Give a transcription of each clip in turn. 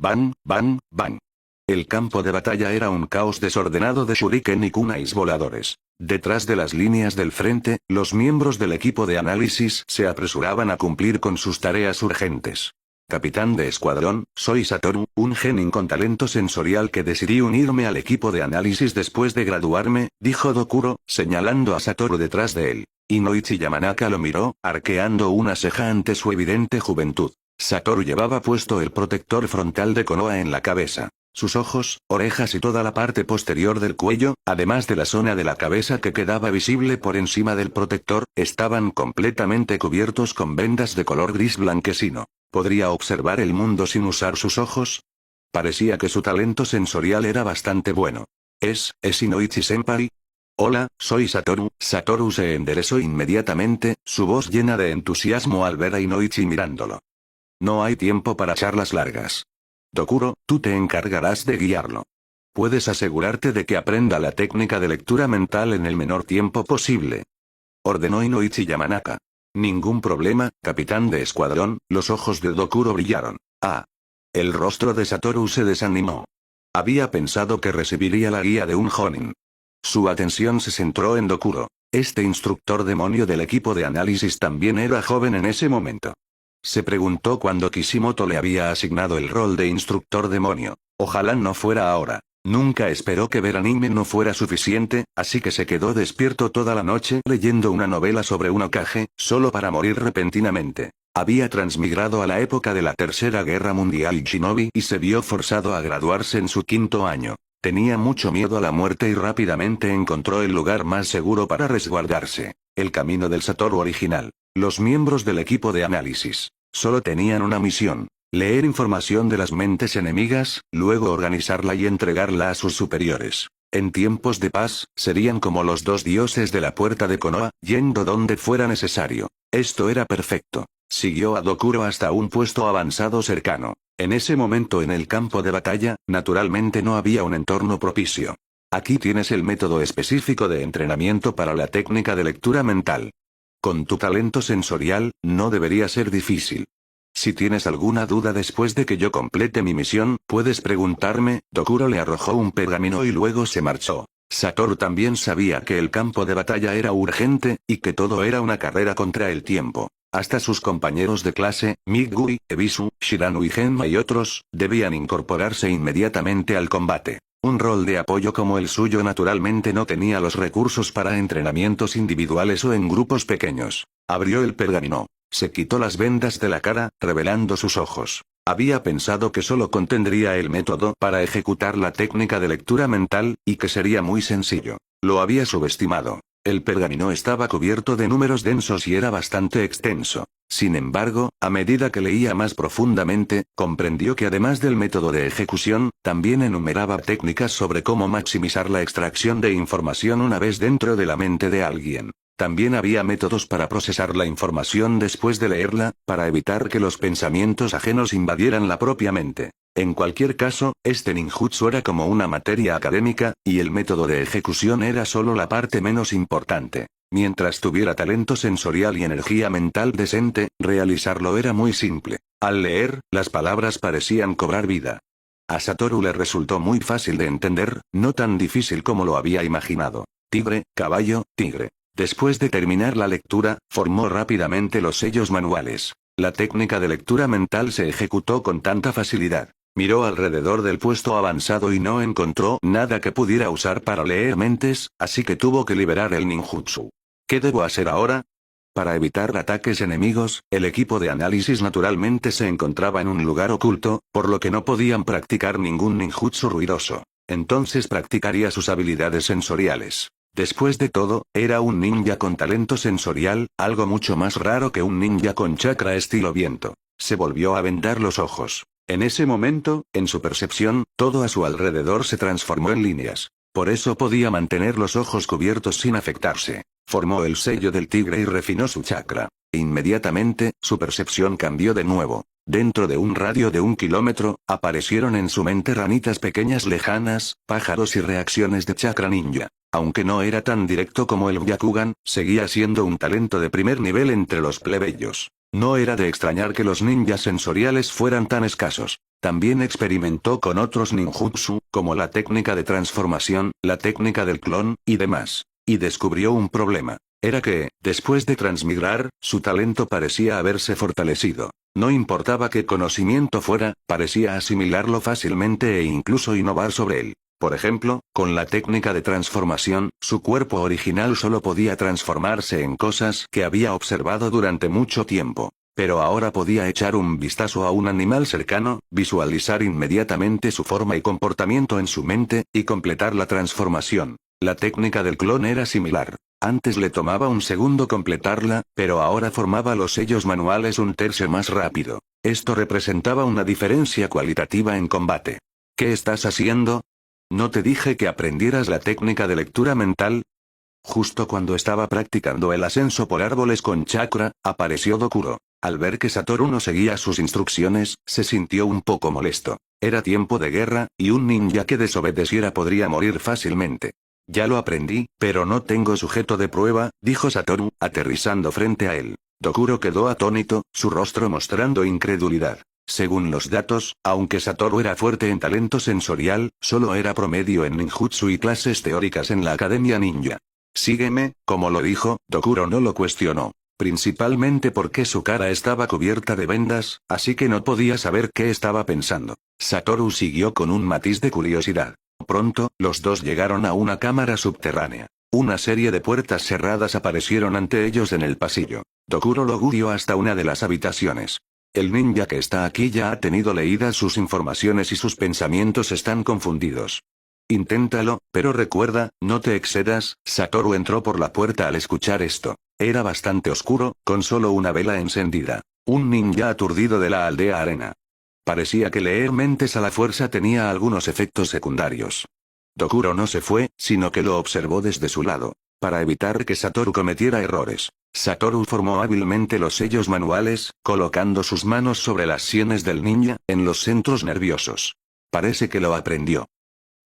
Bang, bang, bang. El campo de batalla era un caos desordenado de shuriken y kunais voladores. Detrás de las líneas del frente, los miembros del equipo de análisis se apresuraban a cumplir con sus tareas urgentes. Capitán de escuadrón, soy Satoru, un genin con talento sensorial que decidí unirme al equipo de análisis después de graduarme, dijo Dokuro, señalando a Satoru detrás de él. Inoichi Yamanaka lo miró, arqueando una ceja ante su evidente juventud. Satoru llevaba puesto el protector frontal de Konoha en la cabeza. Sus ojos, orejas y toda la parte posterior del cuello, además de la zona de la cabeza que quedaba visible por encima del protector, estaban completamente cubiertos con vendas de color gris blanquecino. ¿Podría observar el mundo sin usar sus ojos? Parecía que su talento sensorial era bastante bueno. ¿Es Inoichi-senpai? Hola, soy Satoru. Satoru se enderezó inmediatamente, su voz llena de entusiasmo al ver a Inoichi mirándolo. No hay tiempo para charlas largas. Dokuro, tú te encargarás de guiarlo. Puedes asegurarte de que aprenda la técnica de lectura mental en el menor tiempo posible. Ordenó Inoichi Yamanaka. Ningún problema, capitán de escuadrón. Los ojos de Dokuro brillaron. Ah. El rostro de Satoru se desanimó. Había pensado que recibiría la guía de un jonin. Su atención se centró en Dokuro. Este instructor demonio del equipo de análisis también era joven en ese momento. Se preguntó cuándo Kishimoto le había asignado el rol de instructor demonio. Ojalá no fuera ahora. Nunca esperó que ver anime no fuera suficiente, así que se quedó despierto toda la noche leyendo una novela sobre un Hokage, solo para morir repentinamente. Había transmigrado a la época de la Tercera Guerra Mundial Shinobi y se vio forzado a graduarse en su quinto año. Tenía mucho miedo a la muerte y rápidamente encontró el lugar más seguro para resguardarse. El camino del Satoru original. Los miembros del equipo de análisis solo tenían una misión: leer información de las mentes enemigas, luego organizarla y entregarla a sus superiores. En tiempos de paz, serían como los dos dioses de la puerta de Konoha, yendo donde fuera necesario. Esto era perfecto. Siguió a Dokuro hasta un puesto avanzado cercano. En ese momento en el campo de batalla, naturalmente no había un entorno propicio. Aquí tienes el método específico de entrenamiento para la técnica de lectura mental. Con tu talento sensorial, no debería ser difícil. Si tienes alguna duda después de que yo complete mi misión, puedes preguntarme. Dokuro le arrojó un pergamino y luego se marchó. Satoru también sabía que el campo de batalla era urgente, y que todo era una carrera contra el tiempo. Hasta sus compañeros de clase, Migui, Ebisu, Shiranu y Genma y otros, debían incorporarse inmediatamente al combate. Un rol de apoyo como el suyo naturalmente no tenía los recursos para entrenamientos individuales o en grupos pequeños. Abrió el pergamino. Se quitó las vendas de la cara, revelando sus ojos. Había pensado que solo contendría el método para ejecutar la técnica de lectura mental, y que sería muy sencillo. Lo había subestimado. El pergamino estaba cubierto de números densos y era bastante extenso. Sin embargo, a medida que leía más profundamente, comprendió que además del método de ejecución, también enumeraba técnicas sobre cómo maximizar la extracción de información una vez dentro de la mente de alguien. También había métodos para procesar la información después de leerla, para evitar que los pensamientos ajenos invadieran la propia mente. En cualquier caso, este ninjutsu era como una materia académica, y el método de ejecución era solo la parte menos importante. Mientras tuviera talento sensorial y energía mental decente, realizarlo era muy simple. Al leer, las palabras parecían cobrar vida. A Satoru le resultó muy fácil de entender, no tan difícil como lo había imaginado. Tigre, caballo, tigre. Después de terminar la lectura, formó rápidamente los sellos manuales. La técnica de lectura mental se ejecutó con tanta facilidad. Miró alrededor del puesto avanzado y no encontró nada que pudiera usar para leer mentes, así que tuvo que liberar el ninjutsu. ¿Qué debo hacer ahora? Para evitar ataques enemigos, el equipo de análisis naturalmente se encontraba en un lugar oculto, por lo que no podían practicar ningún ninjutsu ruidoso. Entonces practicaría sus habilidades sensoriales. Después de todo, era un ninja con talento sensorial, algo mucho más raro que un ninja con chakra estilo viento. Se volvió a vendar los ojos. En ese momento, en su percepción, todo a su alrededor se transformó en líneas. Por eso podía mantener los ojos cubiertos sin afectarse. Formó el sello del tigre y refinó su chakra. Inmediatamente, su percepción cambió de nuevo. Dentro de un radio de 1 kilómetro, aparecieron en su mente ranitas pequeñas lejanas, pájaros y reacciones de chakra ninja. Aunque no era tan directo como el Byakugan, seguía siendo un talento de primer nivel entre los plebeyos. No era de extrañar que los ninjas sensoriales fueran tan escasos. También experimentó con otros ninjutsu, como la técnica de transformación, la técnica del clon, y demás. Y descubrió un problema. Era que, después de transmigrar, su talento parecía haberse fortalecido. No importaba qué conocimiento fuera, parecía asimilarlo fácilmente e incluso innovar sobre él. Por ejemplo, con la técnica de transformación, su cuerpo original solo podía transformarse en cosas que había observado durante mucho tiempo. Pero ahora podía echar un vistazo a un animal cercano, visualizar inmediatamente su forma y comportamiento en su mente, y completar la transformación. La técnica del clon era similar. Antes le tomaba un segundo completarla, pero ahora formaba los sellos manuales un tercio más rápido. Esto representaba una diferencia cualitativa en combate. ¿Qué estás haciendo? ¿No te dije que aprendieras la técnica de lectura mental? Justo cuando estaba practicando el ascenso por árboles con chakra, apareció Dokuro. Al ver que Satoru no seguía sus instrucciones, se sintió un poco molesto. Era tiempo de guerra, y un ninja que desobedeciera podría morir fácilmente. Ya lo aprendí, pero no tengo sujeto de prueba, dijo Satoru, aterrizando frente a él. Dokuro quedó atónito, su rostro mostrando incredulidad. Según los datos, aunque Satoru era fuerte en talento sensorial, solo era promedio en ninjutsu y clases teóricas en la Academia Ninja. Sígueme, como lo dijo, Dokuro no lo cuestionó. Principalmente porque su cara estaba cubierta de vendas, así que no podía saber qué estaba pensando. Satoru siguió con un matiz de curiosidad. Pronto, los dos llegaron a una cámara subterránea. Una serie de puertas cerradas aparecieron ante ellos en el pasillo. Dokuro lo guió hasta una de las habitaciones. El ninja que está aquí ya ha tenido leídas sus informaciones y sus pensamientos están confundidos. Inténtalo, pero recuerda, no te excedas. Satoru entró por la puerta al escuchar esto. Era bastante oscuro, con solo una vela encendida. Un ninja aturdido de la aldea arena. Parecía que leer mentes a la fuerza tenía algunos efectos secundarios. Dokuro no se fue, sino que lo observó desde su lado. Para evitar que Satoru cometiera errores, Satoru formó hábilmente los sellos manuales, colocando sus manos sobre las sienes del ninja, en los centros nerviosos. Parece que lo aprendió.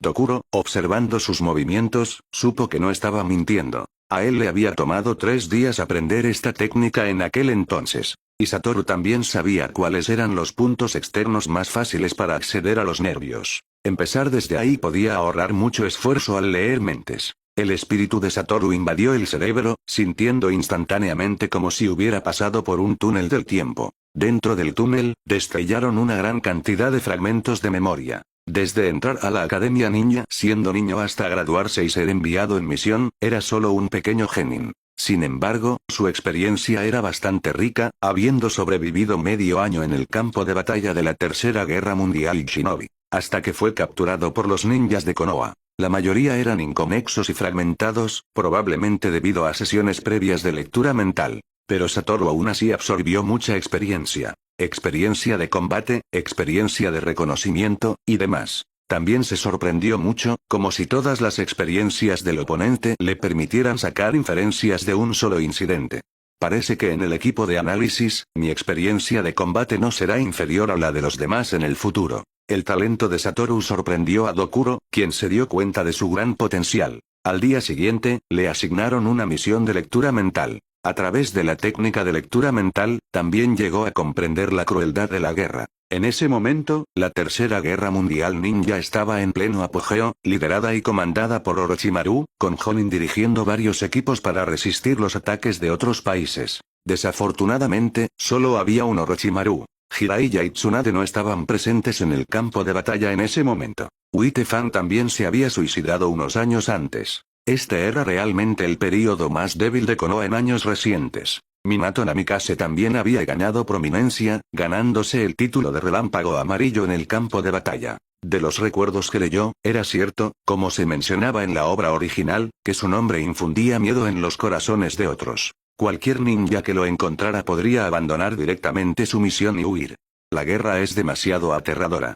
Dokuro, observando sus movimientos, supo que no estaba mintiendo. A él le había tomado 3 días aprender esta técnica en aquel entonces. Y Satoru también sabía cuáles eran los puntos externos más fáciles para acceder a los nervios. Empezar desde ahí podía ahorrar mucho esfuerzo al leer mentes. El espíritu de Satoru invadió el cerebro, sintiendo instantáneamente como si hubiera pasado por un túnel del tiempo. Dentro del túnel, destellaron una gran cantidad de fragmentos de memoria. Desde entrar a la Academia Ninja siendo niño hasta graduarse y ser enviado en misión, era solo un pequeño genin. Sin embargo, su experiencia era bastante rica, habiendo sobrevivido medio año en el campo de batalla de la Tercera Guerra Mundial Shinobi, hasta que fue capturado por los ninjas de Konoha. La mayoría eran inconexos y fragmentados, probablemente debido a sesiones previas de lectura mental. Pero Satoru aún así absorbió mucha experiencia. Experiencia de combate, experiencia de reconocimiento, y demás. También se sorprendió mucho, como si todas las experiencias del oponente le permitieran sacar inferencias de un solo incidente. Parece que en el equipo de análisis, mi experiencia de combate no será inferior a la de los demás en el futuro. El talento de Satoru sorprendió a Dokuro, quien se dio cuenta de su gran potencial. Al día siguiente, le asignaron una misión de lectura mental. A través de la técnica de lectura mental, también llegó a comprender la crueldad de la guerra. En ese momento, la Tercera Guerra Mundial Ninja estaba en pleno apogeo, liderada y comandada por Orochimaru, con Jonin dirigiendo varios equipos para resistir los ataques de otros países. Desafortunadamente, solo había un Orochimaru. Jiraiya y Tsunade no estaban presentes en el campo de batalla en ese momento. Whitefang también se había suicidado unos años antes. Este era realmente el período más débil de Konoha en años recientes. Minato Namikaze también había ganado prominencia, ganándose el título de Relámpago Amarillo en el campo de batalla. De los recuerdos que leyó, era cierto, como se mencionaba en la obra original, que su nombre infundía miedo en los corazones de otros. Cualquier ninja que lo encontrara podría abandonar directamente su misión y huir. La guerra es demasiado aterradora.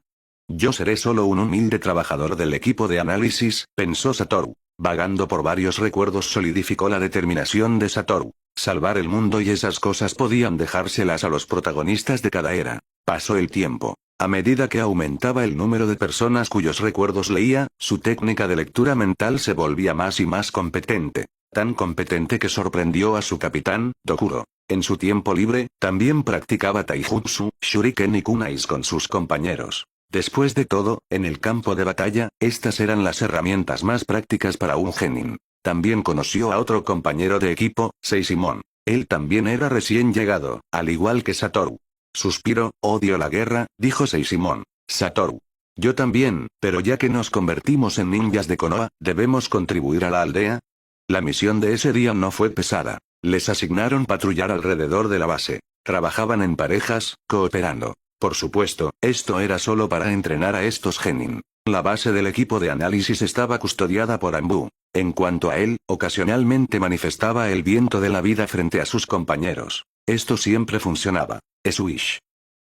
Yo seré solo un humilde trabajador del equipo de análisis, pensó Satoru. Vagando por varios recuerdos solidificó la determinación de Satoru. Salvar el mundo y esas cosas podían dejárselas a los protagonistas de cada era. Pasó el tiempo. A medida que aumentaba el número de personas cuyos recuerdos leía, su técnica de lectura mental se volvía más y más competente. Tan competente que sorprendió a su capitán, Dokuro. En su tiempo libre, también practicaba taijutsu, shuriken y kunais con sus compañeros. Después de todo, en el campo de batalla, estas eran las herramientas más prácticas para un genin. También conoció a otro compañero de equipo, Seisimon. Él también era recién llegado, al igual que Satoru. Suspiro, odio la guerra, dijo Seisimon. Satoru. Yo también, pero ya que nos convertimos en ninjas de Konoha, ¿debemos contribuir a la aldea? La misión de ese día no fue pesada. Les asignaron patrullar alrededor de la base. Trabajaban en parejas, cooperando. Por supuesto, esto era solo para entrenar a estos genin. La base del equipo de análisis estaba custodiada por Anbu. En cuanto a él, ocasionalmente manifestaba el viento de la vida frente a sus compañeros. Esto siempre funcionaba. Swish.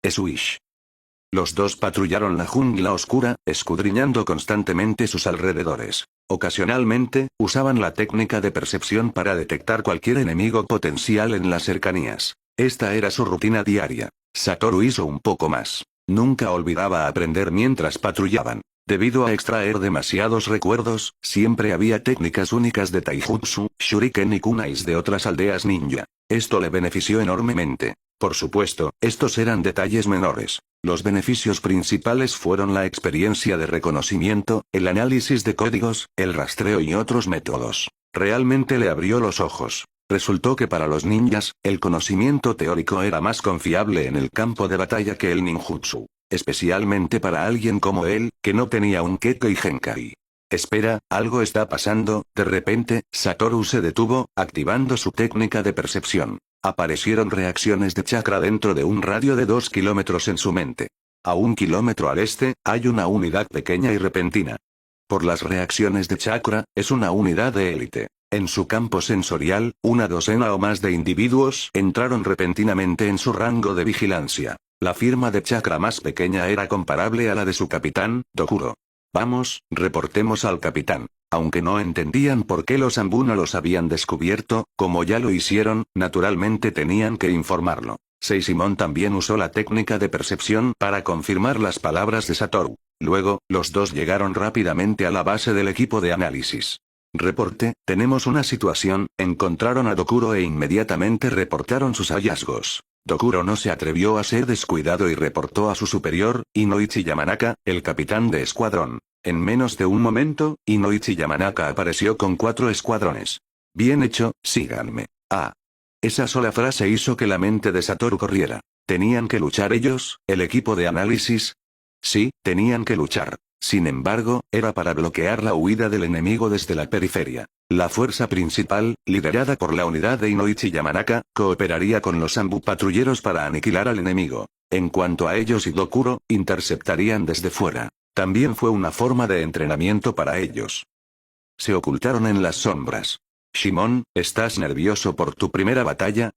Swish. Los dos patrullaron la jungla oscura, escudriñando constantemente sus alrededores. Ocasionalmente, usaban la técnica de percepción para detectar cualquier enemigo potencial en las cercanías. Esta era su rutina diaria. Satoru hizo un poco más. Nunca olvidaba aprender mientras patrullaban. Debido a extraer demasiados recuerdos, siempre había técnicas únicas de taijutsu, shuriken y kunais de otras aldeas ninja. Esto le benefició enormemente. Por supuesto, estos eran detalles menores. Los beneficios principales fueron la experiencia de reconocimiento, el análisis de códigos, el rastreo y otros métodos. Realmente le abrió los ojos. Resultó que para los ninjas, el conocimiento teórico era más confiable en el campo de batalla que el ninjutsu. Especialmente para alguien como él, que no tenía un Kekkei Genkai. Espera, algo está pasando. De repente, Satoru se detuvo, activando su técnica de percepción. Aparecieron reacciones de chakra dentro de un radio de 2 kilómetros en su mente. A 1 kilómetro al este, hay una unidad pequeña y repentina. Por las reacciones de chakra, es una unidad de élite. En su campo sensorial, una docena o más de individuos entraron repentinamente en su rango de vigilancia. La firma de chakra más pequeña era comparable a la de su capitán, Dokuro. Vamos, reportemos al capitán. Aunque no entendían por qué los Anbu no los habían descubierto, como ya lo hicieron, naturalmente tenían que informarlo. Seisimon también usó la técnica de percepción para confirmar las palabras de Satoru. Luego, los dos llegaron rápidamente a la base del equipo de análisis. Reporte, tenemos una situación, encontraron a Dokuro e inmediatamente reportaron sus hallazgos. Dokuro no se atrevió a ser descuidado y reportó a su superior, Inoichi Yamanaka, el capitán de escuadrón. En menos de un momento, Inoichi Yamanaka apareció con 4 escuadrones. Bien hecho, síganme. Ah. Esa sola frase hizo que la mente de Satoru corriera. ¿Tenían que luchar ellos, el equipo de análisis? Sí, tenían que luchar. Sin embargo, era para bloquear la huida del enemigo desde la periferia. La fuerza principal, liderada por la unidad de Inoichi Yamanaka, cooperaría con los Anbu patrulleros para aniquilar al enemigo. En cuanto a ellos y Dokuro, interceptarían desde fuera. También fue una forma de entrenamiento para ellos. Se ocultaron en las sombras. Shimon, ¿estás nervioso por tu primera batalla?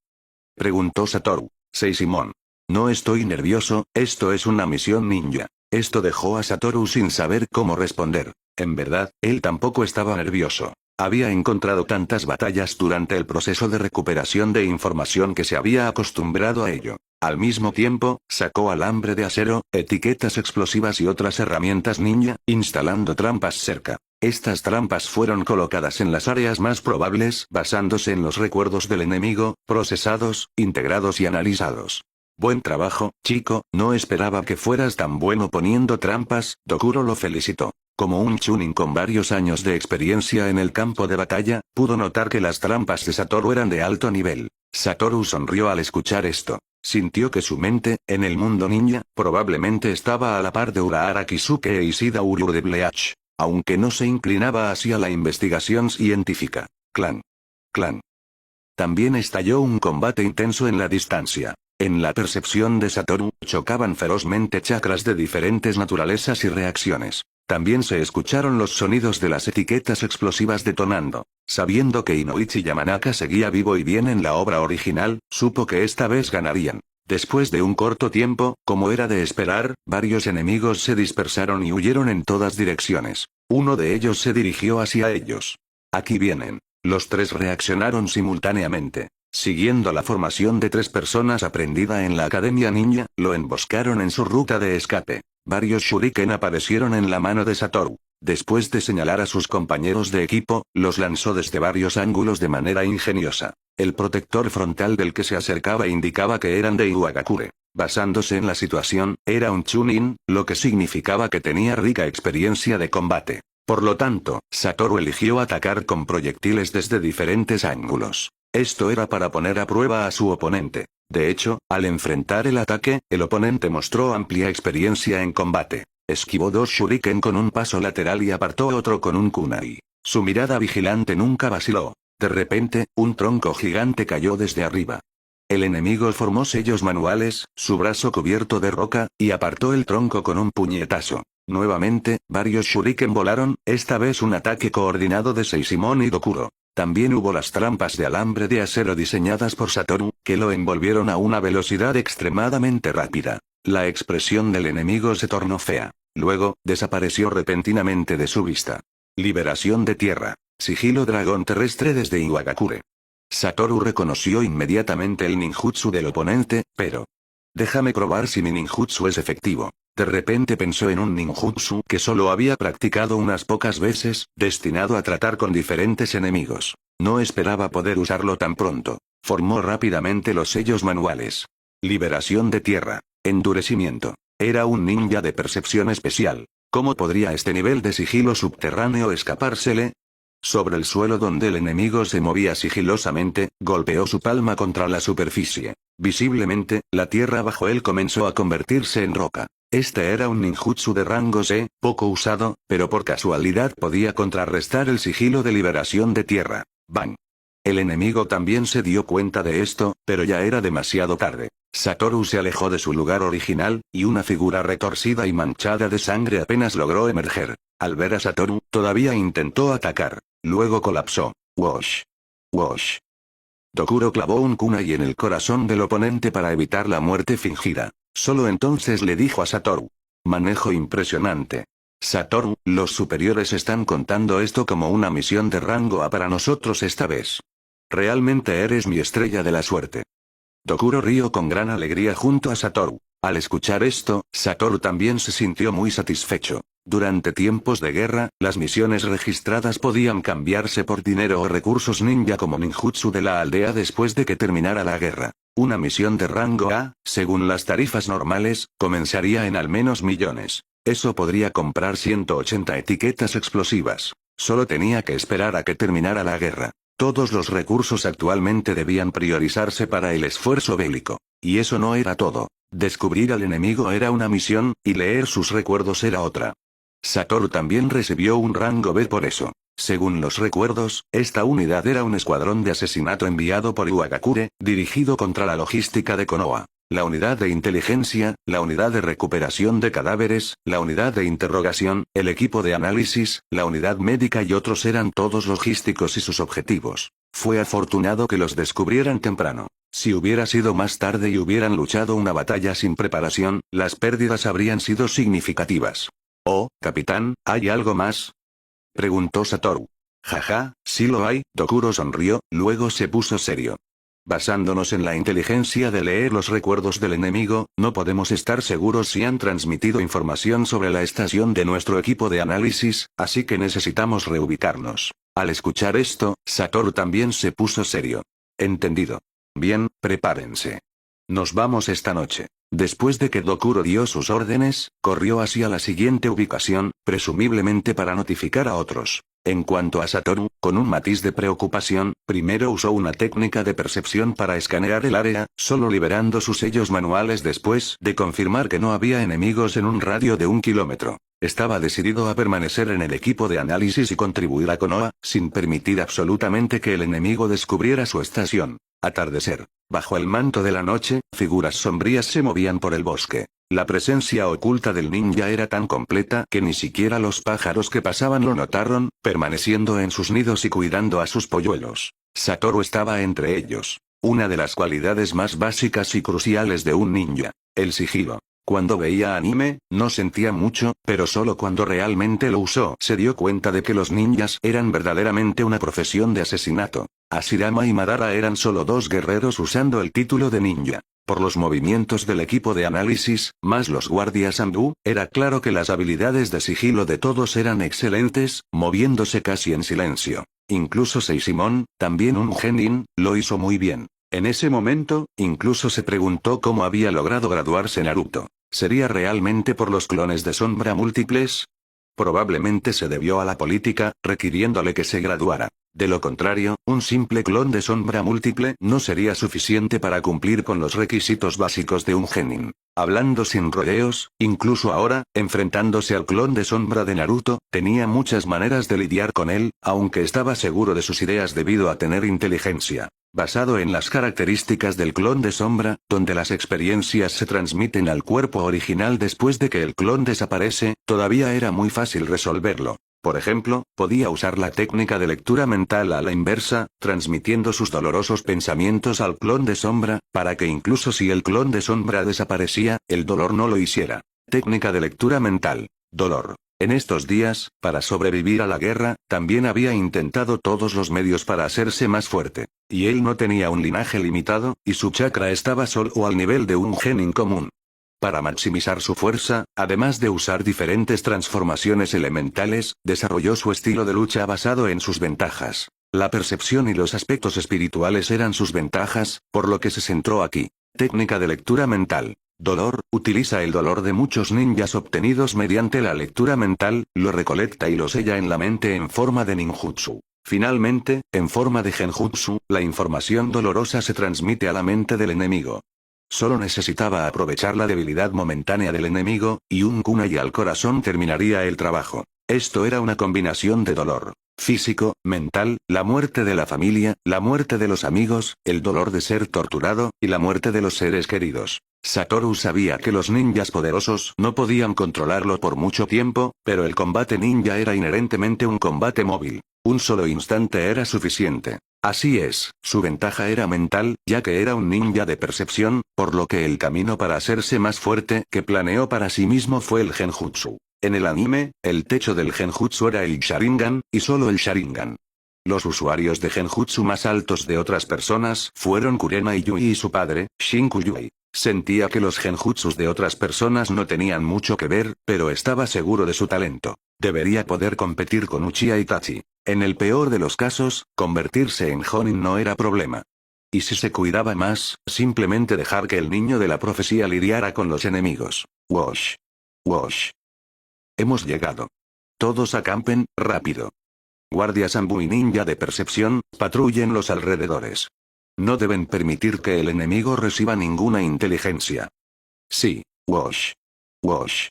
Preguntó Satoru. Seisimon. No estoy nervioso, esto es una misión ninja. Esto dejó a Satoru sin saber cómo responder. En verdad, él tampoco estaba nervioso. Había encontrado tantas batallas durante el proceso de recuperación de información que se había acostumbrado a ello. Al mismo tiempo, sacó alambre de acero, etiquetas explosivas y otras herramientas ninja, instalando trampas cerca. Estas trampas fueron colocadas en las áreas más probables, basándose en los recuerdos del enemigo, procesados, integrados y analizados. Buen trabajo, chico, no esperaba que fueras tan bueno poniendo trampas, Dokuro lo felicitó. Como un chunin con varios años de experiencia en el campo de batalla, pudo notar que las trampas de Satoru eran de alto nivel. Satoru sonrió al escuchar esto. Sintió que su mente, en el mundo ninja, probablemente estaba a la par de Urahara Kisuke e Ishida Uryu de Bleach. Aunque no se inclinaba hacia la investigación científica. Clan. También estalló un combate intenso en la distancia. En la percepción de Satoru, chocaban ferozmente chakras de diferentes naturalezas y reacciones. También se escucharon los sonidos de las etiquetas explosivas detonando. Sabiendo que Inoichi Yamanaka seguía vivo y bien en la obra original, supo que esta vez ganarían. Después de un corto tiempo, como era de esperar, varios enemigos se dispersaron y huyeron en todas direcciones. Uno de ellos se dirigió hacia ellos. Aquí vienen. Los tres reaccionaron simultáneamente. Siguiendo la formación de 3 personas aprendida en la Academia Ninja, lo emboscaron en su ruta de escape. Varios shuriken aparecieron en la mano de Satoru. Después de señalar a sus compañeros de equipo, los lanzó desde varios ángulos de manera ingeniosa. El protector frontal del que se acercaba indicaba que eran de Iwagakure. Basándose en la situación, era un Chunin, lo que significaba que tenía rica experiencia de combate. Por lo tanto, Satoru eligió atacar con proyectiles desde diferentes ángulos. Esto era para poner a prueba a su oponente. De hecho, al enfrentar el ataque, el oponente mostró amplia experiencia en combate. Esquivó 2 shuriken con un paso lateral y apartó otro con un kunai. Su mirada vigilante nunca vaciló. De repente, un tronco gigante cayó desde arriba. El enemigo formó sellos manuales, su brazo cubierto de roca, y apartó el tronco con un puñetazo. Nuevamente, varios shuriken volaron, esta vez un ataque coordinado de Seishimon y Dokuro. También hubo las trampas de alambre de acero diseñadas por Satoru, que lo envolvieron a una velocidad extremadamente rápida. La expresión del enemigo se tornó fea. Luego, desapareció repentinamente de su vista. Liberación de tierra. Sigilo dragón terrestre desde Iwagakure. Satoru reconoció inmediatamente el ninjutsu del oponente, pero... déjame probar si mi ninjutsu es efectivo. De repente pensó en un ninjutsu que solo había practicado unas pocas veces, destinado a tratar con diferentes enemigos. No esperaba poder usarlo tan pronto. Formó rápidamente los sellos manuales. Liberación de tierra. Endurecimiento. Era un ninja de percepción especial. ¿Cómo podría este nivel de sigilo subterráneo escapársele? Sobre el suelo donde el enemigo se movía sigilosamente, golpeó su palma contra la superficie. Visiblemente, la tierra bajo él comenzó a convertirse en roca. Este era un ninjutsu de rango C, poco usado, pero por casualidad podía contrarrestar el sigilo de liberación de tierra. ¡Bang! El enemigo también se dio cuenta de esto, pero ya era demasiado tarde. Satoru se alejó de su lugar original, y una figura retorcida y manchada de sangre apenas logró emerger. Al ver a Satoru, todavía intentó atacar. Luego colapsó. Wosh. Wosh. Dokuro clavó un kunai en el corazón del oponente para evitar la muerte fingida. Solo entonces le dijo a Satoru. Manejo impresionante. Satoru, los superiores están contando esto como una misión de rango A para nosotros esta vez. Realmente eres mi estrella de la suerte. Dokuro rió con gran alegría junto a Satoru. Al escuchar esto, Satoru también se sintió muy satisfecho. Durante tiempos de guerra, las misiones registradas podían cambiarse por dinero o recursos ninja como ninjutsu de la aldea después de que terminara la guerra. Una misión de rango A, según las tarifas normales, comenzaría en al menos millones. Eso podría comprar 180 etiquetas explosivas. Solo tenía que esperar a que terminara la guerra. Todos los recursos actualmente debían priorizarse para el esfuerzo bélico. Y eso no era todo. Descubrir al enemigo era una misión, y leer sus recuerdos era otra. Satoru también recibió un rango B por eso. Según los recuerdos, esta unidad era un escuadrón de asesinato enviado por Iwagakure, dirigido contra la logística de Konoha. La unidad de inteligencia, la unidad de recuperación de cadáveres, la unidad de interrogación, el equipo de análisis, la unidad médica y otros eran todos logísticos y sus objetivos. Fue afortunado que los descubrieran temprano. Si hubiera sido más tarde y hubieran luchado una batalla sin preparación, las pérdidas habrían sido significativas. «Oh, capitán, ¿hay algo más?», preguntó Satoru. «Jaja, sí lo hay», Dokuro sonrió, luego se puso serio. «Basándonos en la inteligencia de leer los recuerdos del enemigo, no podemos estar seguros si han transmitido información sobre la estación de nuestro equipo de análisis, así que necesitamos reubicarnos». Al escuchar esto, Satoru también se puso serio. «Entendido. Bien, prepárense. Nos vamos esta noche». Después de que Dokuro dio sus órdenes, corrió hacia la siguiente ubicación, presumiblemente para notificar a otros. En cuanto a Satoru, con un matiz de preocupación, primero usó una técnica de percepción para escanear el área, solo liberando sus sellos manuales después de confirmar que no había enemigos en un radio de 1 kilómetro. Estaba decidido a permanecer en el equipo de análisis y contribuir a Konoha, sin permitir absolutamente que el enemigo descubriera su estación. Atardecer. Bajo el manto de la noche, figuras sombrías se movían por el bosque. La presencia oculta del ninja era tan completa que ni siquiera los pájaros que pasaban lo notaron, permaneciendo en sus nidos y cuidando a sus polluelos. Satoru estaba entre ellos. Una de las cualidades más básicas y cruciales de un ninja. El sigilo. Cuando veía anime, no sentía mucho, pero solo cuando realmente lo usó se dio cuenta de que los ninjas eran verdaderamente una profesión de asesinato. Hashirama y Madara eran solo 2 guerreros usando el título de ninja. Por los movimientos del equipo de análisis, más los guardias Ambu, era claro que las habilidades de sigilo de todos eran excelentes, moviéndose casi en silencio. Incluso Seisimon, también un genin, lo hizo muy bien. En ese momento, incluso se preguntó cómo había logrado graduarse Naruto. ¿Sería realmente por los clones de sombra múltiples? Probablemente se debió a la política, requiriéndole que se graduara. De lo contrario, un simple clon de sombra múltiple no sería suficiente para cumplir con los requisitos básicos de un genin. Hablando sin rodeos, incluso ahora, enfrentándose al clon de sombra de Naruto, tenía muchas maneras de lidiar con él, aunque estaba seguro de sus ideas debido a tener inteligencia. Basado en las características del clon de sombra, donde las experiencias se transmiten al cuerpo original después de que el clon desaparece, todavía era muy fácil resolverlo. Por ejemplo, podía usar la técnica de lectura mental a la inversa, transmitiendo sus dolorosos pensamientos al clon de sombra, para que incluso si el clon de sombra desaparecía, el dolor no lo hiciera. Técnica de lectura mental. Dolor. En estos días, para sobrevivir a la guerra, también había intentado todos los medios para hacerse más fuerte. Y él no tenía un linaje limitado, y su chakra estaba solo al nivel de un genin común. Para maximizar su fuerza, además de usar diferentes transformaciones elementales, desarrolló su estilo de lucha basado en sus ventajas. La percepción y los aspectos espirituales eran sus ventajas, por lo que se centró aquí. Técnica de lectura mental. Dolor, utiliza el dolor de muchos ninjas obtenidos mediante la lectura mental, lo recolecta y lo sella en la mente en forma de ninjutsu. Finalmente, en forma de genjutsu, la información dolorosa se transmite a la mente del enemigo. Solo necesitaba aprovechar la debilidad momentánea del enemigo, y un kunai al corazón terminaría el trabajo. Esto era una combinación de dolor físico, mental, la muerte de la familia, la muerte de los amigos, el dolor de ser torturado, y la muerte de los seres queridos. Satoru sabía que los ninjas poderosos no podían controlarlo por mucho tiempo, pero el combate ninja era inherentemente un combate móvil. Un solo instante era suficiente. Así es, su ventaja era mental, ya que era un ninja de percepción, por lo que el camino para hacerse más fuerte que planeó para sí mismo fue el genjutsu. En el anime, el techo del genjutsu era el Sharingan, y solo el Sharingan. Los usuarios de genjutsu más altos de otras personas fueron Kurema y Yui y su padre, Shinku Yui. Sentía que los genjutsus de otras personas no tenían mucho que ver, pero estaba seguro de su talento. Debería poder competir con Uchiha Itachi. En el peor de los casos, convertirse en Jonin no era problema. Y si se cuidaba más, simplemente dejar que el niño de la profecía lidiara con los enemigos. Wash. Wash. Hemos llegado. Todos acampen, rápido. Guardias Ambu y ninja de percepción, patrullen los alrededores. No deben permitir que el enemigo reciba ninguna inteligencia. Sí, Wash. Wash.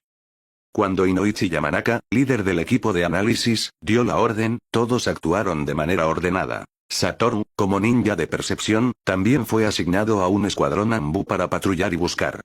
Cuando Inoichi Yamanaka, líder del equipo de análisis, dio la orden, todos actuaron de manera ordenada. Satoru, como ninja de percepción, también fue asignado a un escuadrón Ambu para patrullar y buscar.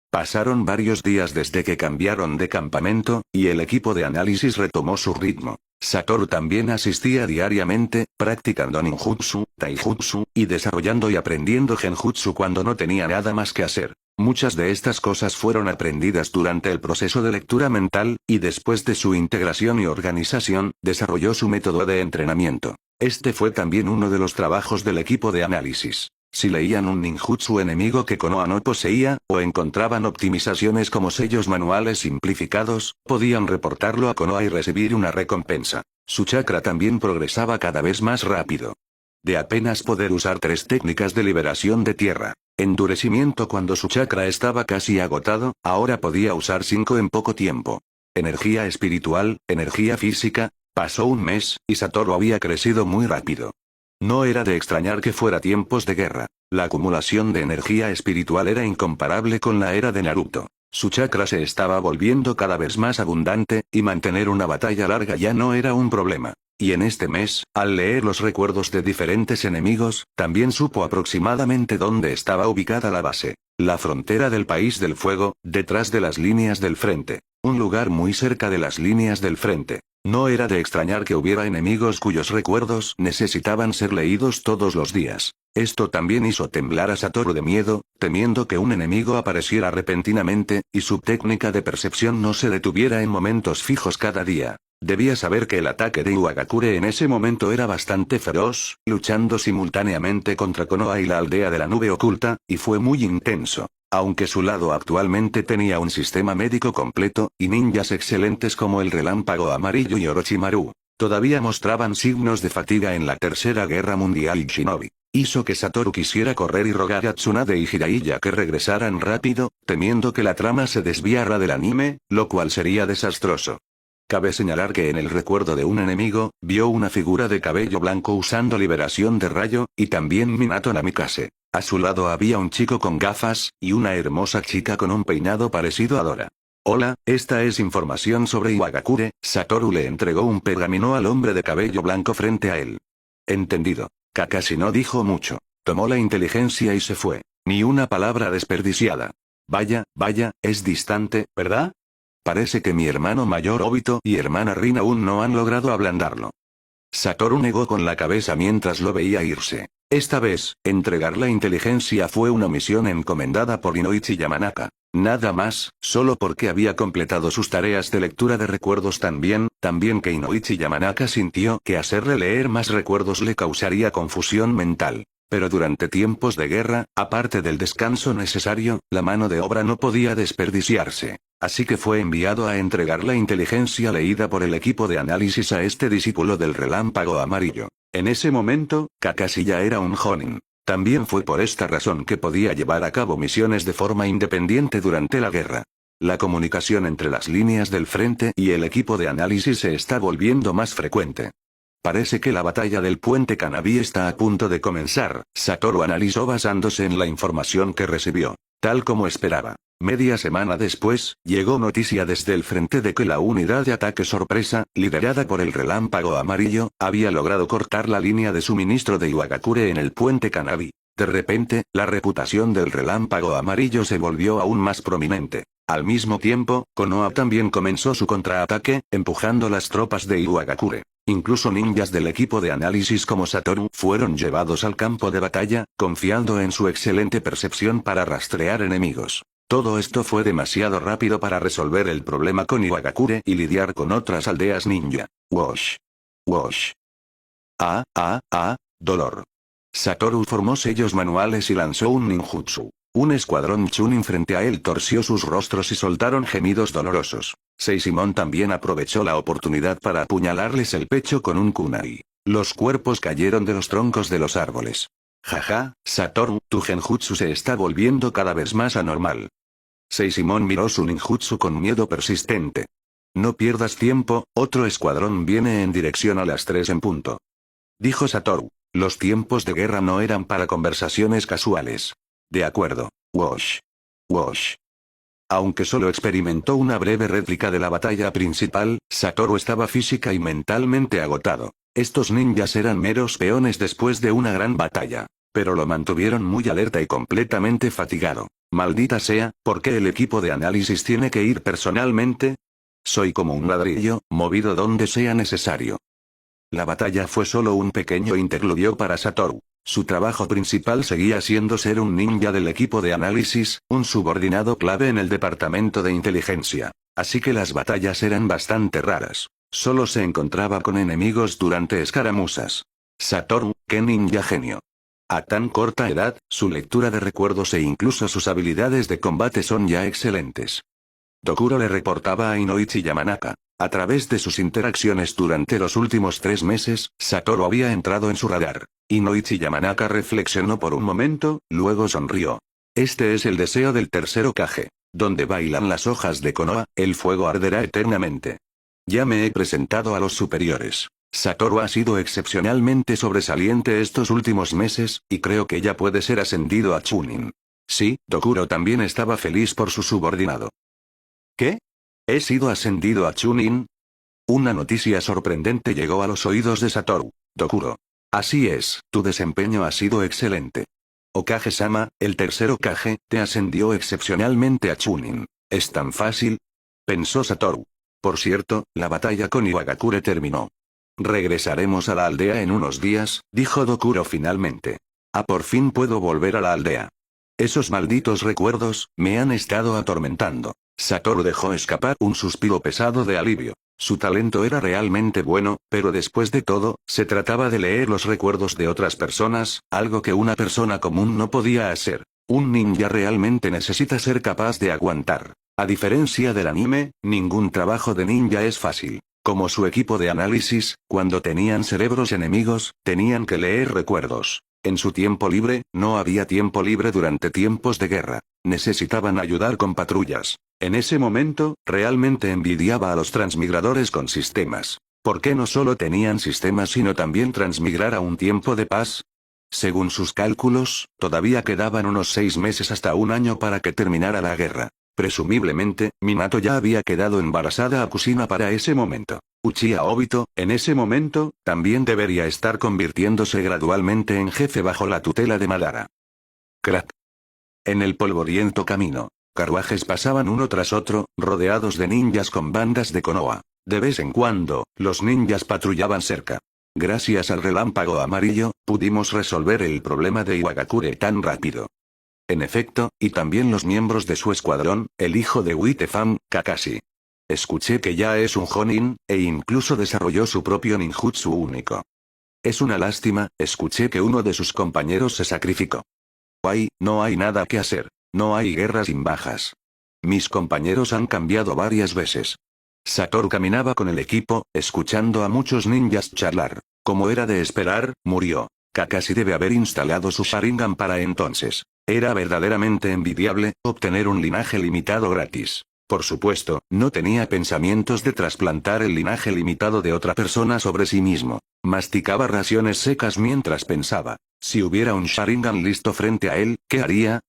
Pasaron varios días desde que cambiaron de campamento, y el equipo de análisis retomó su ritmo. Satoru también asistía diariamente, practicando ninjutsu, taijutsu, y desarrollando y aprendiendo genjutsu cuando no tenía nada más que hacer. Muchas de estas cosas fueron aprendidas durante el proceso de lectura mental, y después de su integración y organización, desarrolló su método de entrenamiento. Este fue también uno de los trabajos del equipo de análisis. Si leían un ninjutsu enemigo que Konoha no poseía, o encontraban optimizaciones como sellos manuales simplificados, podían reportarlo a Konoha y recibir una recompensa. Su chakra también progresaba cada vez más rápido. De apenas poder usar 3 técnicas de liberación de tierra. Endurecimiento cuando su chakra estaba casi agotado, ahora podía usar 5 en poco tiempo. Energía espiritual, energía física. Pasó un mes, y Satoru había crecido muy rápido. No era de extrañar que fuera tiempos de guerra. La acumulación de energía espiritual era incomparable con la era de Naruto. Su chakra se estaba volviendo cada vez más abundante, y mantener una batalla larga ya no era un problema. Y en este mes, al leer los recuerdos de diferentes enemigos, también supo aproximadamente dónde estaba ubicada la base. La frontera del País del Fuego, detrás de las líneas del frente. Un lugar muy cerca de las líneas del frente. No era de extrañar que hubiera enemigos cuyos recuerdos necesitaban ser leídos todos los días. Esto también hizo temblar a Satoru de miedo, temiendo que un enemigo apareciera repentinamente, y su técnica de percepción no se detuviera en momentos fijos cada día. Debía saber que el ataque de Iwagakure en ese momento era bastante feroz, luchando simultáneamente contra Konoha y la aldea de la nube oculta, y fue muy intenso. Aunque su lado actualmente tenía un sistema médico completo, y ninjas excelentes como el relámpago amarillo y Orochimaru, todavía mostraban signos de fatiga en la Tercera Guerra Mundial y Shinobi. Hizo que Satoru quisiera correr y rogar a Tsunade y Jiraiya que regresaran rápido, temiendo que la trama se desviara del anime, lo cual sería desastroso. Cabe señalar que en el recuerdo de un enemigo, vio una figura de cabello blanco usando liberación de rayo, y también Minato Namikaze. A su lado había un chico con gafas, y una hermosa chica con un peinado parecido a Dora. Hola, esta es información sobre Iwagakure. Satoru le entregó un pergamino al hombre de cabello blanco frente a él. Entendido. Kakashi no dijo mucho. Tomó la inteligencia y se fue. Ni una palabra desperdiciada. Vaya, es distante, ¿verdad? Parece que mi hermano mayor Obito y hermana Rin aún no han logrado ablandarlo. Satoru negó con la cabeza mientras lo veía irse. Esta vez, entregar la inteligencia fue una misión encomendada por Inoichi Yamanaka. Nada más, solo porque había completado sus tareas de lectura de recuerdos también que Inoichi Yamanaka sintió que hacerle leer más recuerdos le causaría confusión mental. Pero durante tiempos de guerra, aparte del descanso necesario, la mano de obra no podía desperdiciarse. Así que fue enviado a entregar la inteligencia leída por el equipo de análisis a este discípulo del relámpago amarillo. En ese momento, Kakashi ya era un Jonin. También fue por esta razón que podía llevar a cabo misiones de forma independiente durante la guerra. La comunicación entre las líneas del frente y el equipo de análisis se está volviendo más frecuente. Parece que la batalla del puente Kanabi está a punto de comenzar, Satoru analizó basándose en la información que recibió. Tal como esperaba. Media semana después, llegó noticia desde el frente de que la unidad de ataque sorpresa, liderada por el relámpago amarillo, había logrado cortar la línea de suministro de Iwagakure en el puente Kanabi. De repente, la reputación del relámpago amarillo se volvió aún más prominente. Al mismo tiempo, Konoha también comenzó su contraataque, empujando las tropas de Iwagakure. Incluso ninjas del equipo de análisis como Satoru fueron llevados al campo de batalla, confiando en su excelente percepción para rastrear enemigos. Todo esto fue demasiado rápido para resolver el problema con Iwagakure y lidiar con otras aldeas ninja. Wash. Dolor. Satoru formó sellos manuales y lanzó un ninjutsu. Un escuadrón Chunin frente a él torció sus rostros y soltaron gemidos dolorosos. Seishimon también aprovechó la oportunidad para apuñalarles el pecho con un kunai. Los cuerpos cayeron de los troncos de los árboles. Jaja, Satoru, tu genjutsu se está volviendo cada vez más anormal. Seishimon miró su ninjutsu con miedo persistente. No pierdas tiempo, otro escuadrón viene en dirección a las 3 en punto. Dijo Satoru. Los tiempos de guerra no eran para conversaciones casuales. De acuerdo, Wash. Aunque solo experimentó una breve réplica de la batalla principal, Satoru estaba física y mentalmente agotado. Estos ninjas eran meros peones después de una gran batalla. Pero lo mantuvieron muy alerta y completamente fatigado. Maldita sea, ¿por qué el equipo de análisis tiene que ir personalmente? Soy como un ladrillo, movido donde sea necesario. La batalla fue solo un pequeño interludio para Satoru. Su trabajo principal seguía siendo ser un ninja del equipo de análisis, un subordinado clave en el departamento de inteligencia. Así que las batallas eran bastante raras. Solo se encontraba con enemigos durante escaramuzas. Satoru, qué ninja genio. A tan corta edad, su lectura de recuerdos e incluso sus habilidades de combate son ya excelentes. Dokuro le reportaba a Inoichi Yamanaka. A través de sus interacciones durante los últimos 3 meses, Satoru había entrado en su radar. Inoichi Yamanaka reflexionó por un momento, luego sonrió. Este es el deseo del tercer Hokage. Donde bailan las hojas de Konoha, el fuego arderá eternamente. Ya me he presentado a los superiores. Satoru ha sido excepcionalmente sobresaliente estos últimos meses, y creo que ya puede ser ascendido a Chunin. Sí, Dokuro también estaba feliz por su subordinado. ¿Qué? ¿He sido ascendido a Chunin? Una noticia sorprendente llegó a los oídos de Satoru. Dokuro. Así es, tu desempeño ha sido excelente. Hokage-sama, el tercer Hokage, te ascendió excepcionalmente a Chunin. ¿Es tan fácil? Pensó Satoru. Por cierto, la batalla con Iwagakure terminó. Regresaremos a la aldea en unos días, dijo Dokuro finalmente. Por fin puedo volver a la aldea. Esos malditos recuerdos, me han estado atormentando. Satoru dejó escapar un suspiro pesado de alivio. Su talento era realmente bueno, pero después de todo, se trataba de leer los recuerdos de otras personas, algo que una persona común no podía hacer. Un ninja realmente necesita ser capaz de aguantar. A diferencia del anime, ningún trabajo de ninja es fácil. Como su equipo de análisis, cuando tenían cerebros enemigos, tenían que leer recuerdos. En su tiempo libre, no había tiempo libre durante tiempos de guerra. Necesitaban ayudar con patrullas. En ese momento, realmente envidiaba a los transmigradores con sistemas. ¿Por qué no solo tenían sistemas sino también transmigrar a un tiempo de paz? Según sus cálculos, todavía quedaban unos 6 meses hasta un año para que terminara la guerra. Presumiblemente, Minato ya había quedado embarazada a Kushina para ese momento. Uchiha Obito, en ese momento, también debería estar convirtiéndose gradualmente en jefe bajo la tutela de Madara. Crack. En el polvoriento camino, carruajes pasaban uno tras otro, rodeados de ninjas con bandas de Konoha. De vez en cuando, los ninjas patrullaban cerca. Gracias al relámpago amarillo, pudimos resolver el problema de Iwagakure tan rápido. En efecto, y también los miembros de su escuadrón, el hijo de Witefam, Kakashi. Escuché que ya es un Jonin, e incluso desarrolló su propio ninjutsu único. Es una lástima, escuché que uno de sus compañeros se sacrificó. No hay nada que hacer. No hay guerra sin bajas. Mis compañeros han cambiado varias veces. Satoru caminaba con el equipo, escuchando a muchos ninjas charlar. Como era de esperar, murió. Kakashi debe haber instalado su Sharingan para entonces. Era verdaderamente envidiable, obtener un linaje limitado gratis. Por supuesto, no tenía pensamientos de trasplantar el linaje limitado de otra persona sobre sí mismo. Masticaba raciones secas mientras pensaba. Si hubiera un Sharingan listo frente a él, ¿qué haría?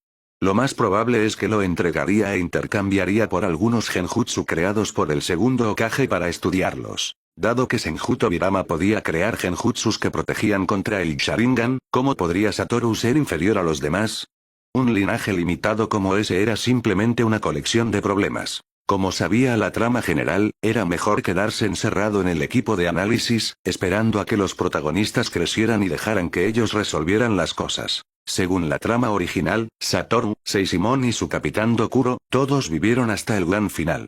Lo más probable es que lo entregaría e intercambiaría por algunos genjutsu creados por el segundo Hokage para estudiarlos. Dado que Senju Tobirama podía crear genjutsus que protegían contra el Sharingan, ¿cómo podría Satoru ser inferior a los demás? Un linaje limitado como ese era simplemente una colección de problemas. Como sabía la trama general, era mejor quedarse encerrado en el equipo de análisis, esperando a que los protagonistas crecieran y dejaran que ellos resolvieran las cosas. Según la trama original, Satoru, Seisimon y su capitán Dokuro, todos vivieron hasta el gran final.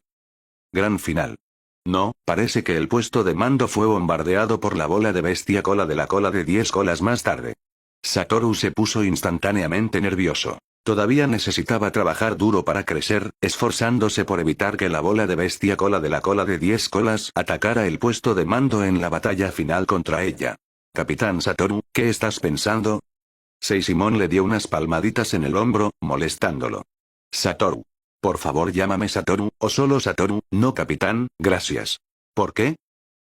Gran final. No, parece que el puesto de mando fue bombardeado por la bola de bestia cola de la cola de 10 colas más tarde. Satoru se puso instantáneamente nervioso. Todavía necesitaba trabajar duro para crecer, esforzándose por evitar que la bola de bestia cola de la cola de 10 colas atacara el puesto de mando en la batalla final contra ella. Capitán Satoru, ¿qué estás pensando? Seisimon le dio unas palmaditas en el hombro, molestándolo. Satoru. Por favor llámame Satoru, o solo Satoru, no capitán, gracias. ¿Por qué?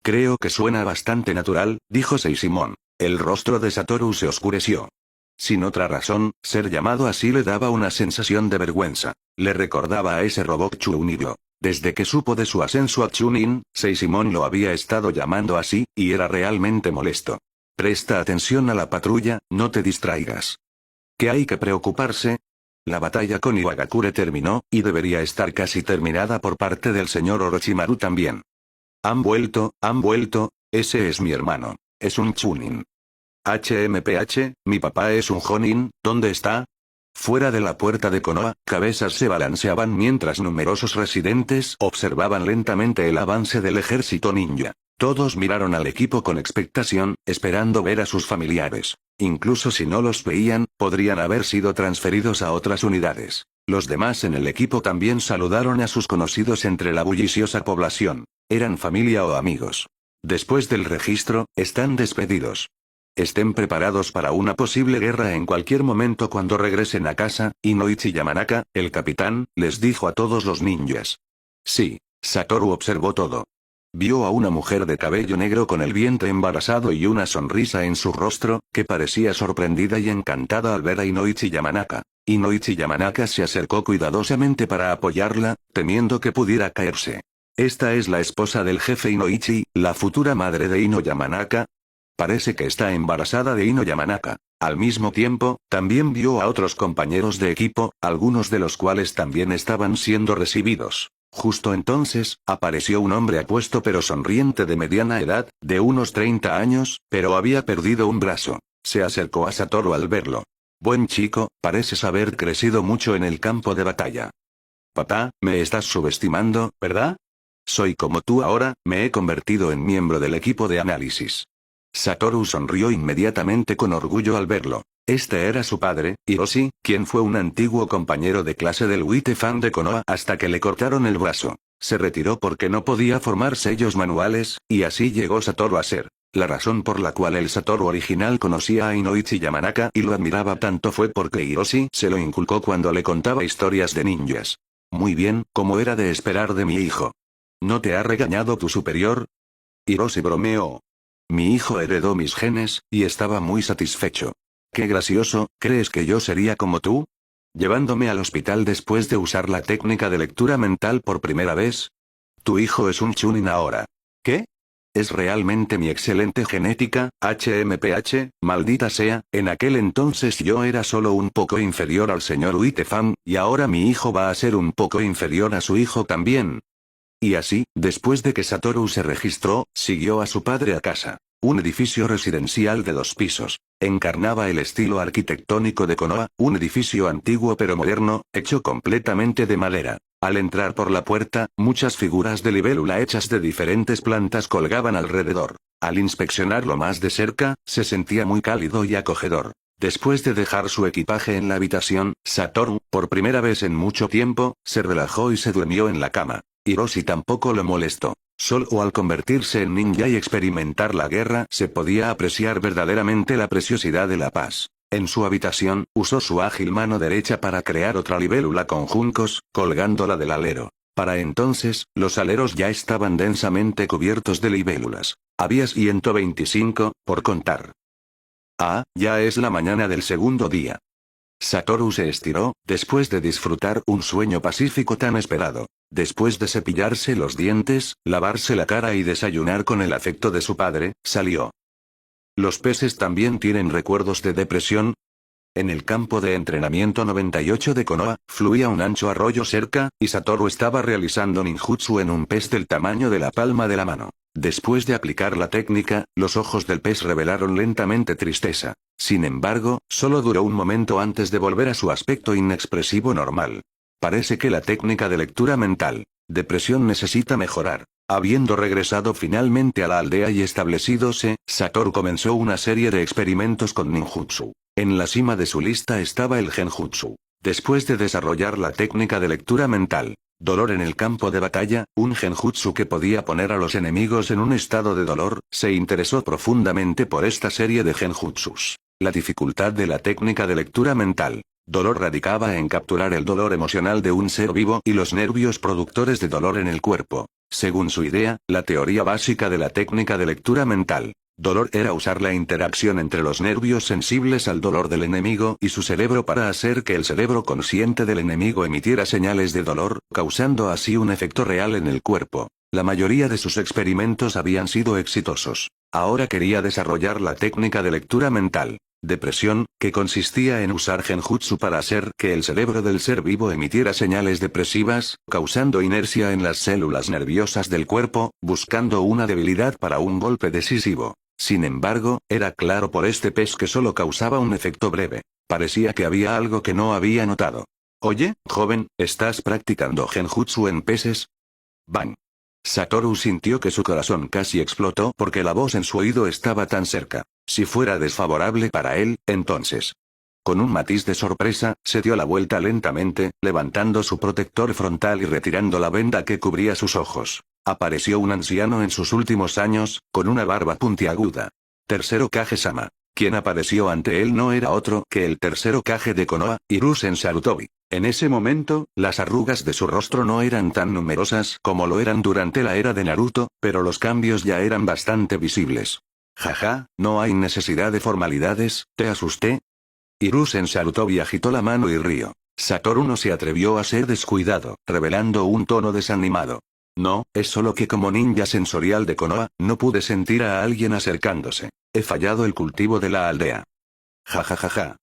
Creo que suena bastante natural, dijo Seisimon. El rostro de Satoru se oscureció. Sin otra razón, ser llamado así le daba una sensación de vergüenza. Le recordaba a ese robot Chunibyo. Desde que supo de su ascenso a Chunin, Seisimon lo había estado llamando así, y era realmente molesto. Presta atención a la patrulla, no te distraigas. ¿Qué hay que preocuparse? La batalla con Iwagakure terminó, y debería estar casi terminada por parte del señor Orochimaru también. Han vuelto, ese es mi hermano. Es un Chunin. HMPH, mi papá es un Jonin, ¿dónde está? Fuera de la puerta de Konoha, cabezas se balanceaban mientras numerosos residentes observaban lentamente el avance del ejército ninja. Todos miraron al equipo con expectación, esperando ver a sus familiares. Incluso si no los veían, podrían haber sido transferidos a otras unidades. Los demás en el equipo también saludaron a sus conocidos entre la bulliciosa población. Eran familia o amigos. Después del registro, están despedidos. Estén preparados para una posible guerra en cualquier momento cuando regresen a casa, Inoichi Yamanaka, el capitán, les dijo a todos los ninjas. Sí, Satoru observó todo. Vio a una mujer de cabello negro con el vientre embarazado y una sonrisa en su rostro, que parecía sorprendida y encantada al ver a Inoichi Yamanaka. Inoichi Yamanaka se acercó cuidadosamente para apoyarla, temiendo que pudiera caerse. Esta es la esposa del jefe Inoichi, la futura madre de Ino Yamanaka. Parece que está embarazada de Ino Yamanaka. Al mismo tiempo, también vio a otros compañeros de equipo, algunos de los cuales también estaban siendo recibidos. Justo entonces, apareció un hombre apuesto pero sonriente de mediana edad, de unos 30 años, pero había perdido un brazo. Se acercó a Satoru al verlo. Buen chico, pareces haber crecido mucho en el campo de batalla. Papá, me estás subestimando, ¿verdad? Soy como tú ahora, me he convertido en miembro del equipo de análisis. Satoru sonrió inmediatamente con orgullo al verlo. Este era su padre, Hiroshi, quien fue un antiguo compañero de clase del Witefan de Konoha hasta que le cortaron el brazo. Se retiró porque no podía formar sellos manuales, y así llegó Satoru a ser. La razón por la cual el Satoru original conocía a Inoichi Yamanaka y lo admiraba tanto fue porque Hiroshi se lo inculcó cuando le contaba historias de ninjas. Muy bien, como era de esperar de mi hijo. ¿No te ha regañado tu superior? Hiroshi bromeó. Mi hijo heredó mis genes, y estaba muy satisfecho. Qué gracioso, ¿crees que yo sería como tú? ¿Llevándome al hospital después de usar la técnica de lectura mental por primera vez? Tu hijo es un chunin ahora. ¿Qué? Es realmente mi excelente genética, HMPH, maldita sea, en aquel entonces yo era solo un poco inferior al señor Witefan, y ahora mi hijo va a ser un poco inferior a su hijo también. Y así, después de que Satoru se registró, siguió a su padre a casa. Un edificio residencial de 2 pisos. Encarnaba el estilo arquitectónico de Konoha, un edificio antiguo pero moderno, hecho completamente de madera. Al entrar por la puerta, muchas figuras de libélula hechas de diferentes plantas colgaban alrededor. Al inspeccionarlo más de cerca, se sentía muy cálido y acogedor. Después de dejar su equipaje en la habitación, Satoru, por primera vez en mucho tiempo, se relajó y se durmió en la cama. Hiroshi tampoco lo molestó. Solo al convertirse en ninja y experimentar la guerra se podía apreciar verdaderamente la preciosidad de la paz. En su habitación, usó su ágil mano derecha para crear otra libélula con juncos, colgándola del alero. Para entonces, los aleros ya estaban densamente cubiertos de libélulas. Había 125, por contar. Ah, ya es la mañana del segundo día. Satoru se estiró, después de disfrutar un sueño pacífico tan esperado. Después de cepillarse los dientes, lavarse la cara y desayunar con el afecto de su padre, salió. ¿Los peces también tienen recuerdos de depresión? En el campo de entrenamiento 98 de Konoha, fluía un ancho arroyo cerca, y Satoru estaba realizando ninjutsu en un pez del tamaño de la palma de la mano. Después de aplicar la técnica, los ojos del pez revelaron lentamente tristeza. Sin embargo, solo duró un momento antes de volver a su aspecto inexpresivo normal. Parece que la técnica de lectura mental, depresión necesita mejorar. Habiendo regresado finalmente a la aldea y establecidose, Satoru comenzó una serie de experimentos con ninjutsu. En la cima de su lista estaba el genjutsu. Después de desarrollar la técnica de lectura mental, dolor en el campo de batalla, un genjutsu que podía poner a los enemigos en un estado de dolor, se interesó profundamente por esta serie de genjutsus. La dificultad de la técnica de lectura mental. Dolor radicaba en capturar el dolor emocional de un ser vivo y los nervios productores de dolor en el cuerpo. Según su idea, la teoría básica de la técnica de lectura mental. Dolor era usar la interacción entre los nervios sensibles al dolor del enemigo y su cerebro para hacer que el cerebro consciente del enemigo emitiera señales de dolor, causando así un efecto real en el cuerpo. La mayoría de sus experimentos habían sido exitosos. Ahora quería desarrollar la técnica de lectura mental. Depresión, que consistía en usar genjutsu para hacer que el cerebro del ser vivo emitiera señales depresivas, causando inercia en las células nerviosas del cuerpo, buscando una debilidad para un golpe decisivo. Sin embargo, era claro por este pez que solo causaba un efecto breve. Parecía que había algo que no había notado. Oye, joven, ¿estás practicando genjutsu en peces? Bang. Satoru sintió que su corazón casi explotó porque la voz en su oído estaba tan cerca. Si fuera desfavorable para él, entonces. Con un matiz de sorpresa, se dio la vuelta lentamente, levantando su protector frontal y retirando la venda que cubría sus ojos. Apareció un anciano en sus últimos años, con una barba puntiaguda. Tercero Kage-sama. Quien apareció ante él no era otro que el tercero Kage de Konoha, Hiruzen Sarutobi. En ese momento, las arrugas de su rostro no eran tan numerosas como lo eran durante la era de Naruto, pero los cambios ya eran bastante visibles. Jaja, no hay necesidad de formalidades, ¿te asusté? Hiruzen Sarutobi agitó la mano y rió. Satoru no se atrevió a ser descuidado, revelando un tono desanimado. No, es solo que como ninja sensorial de Konoha, no pude sentir a alguien acercándose. He fallado el cultivo de la aldea. Jajajaja.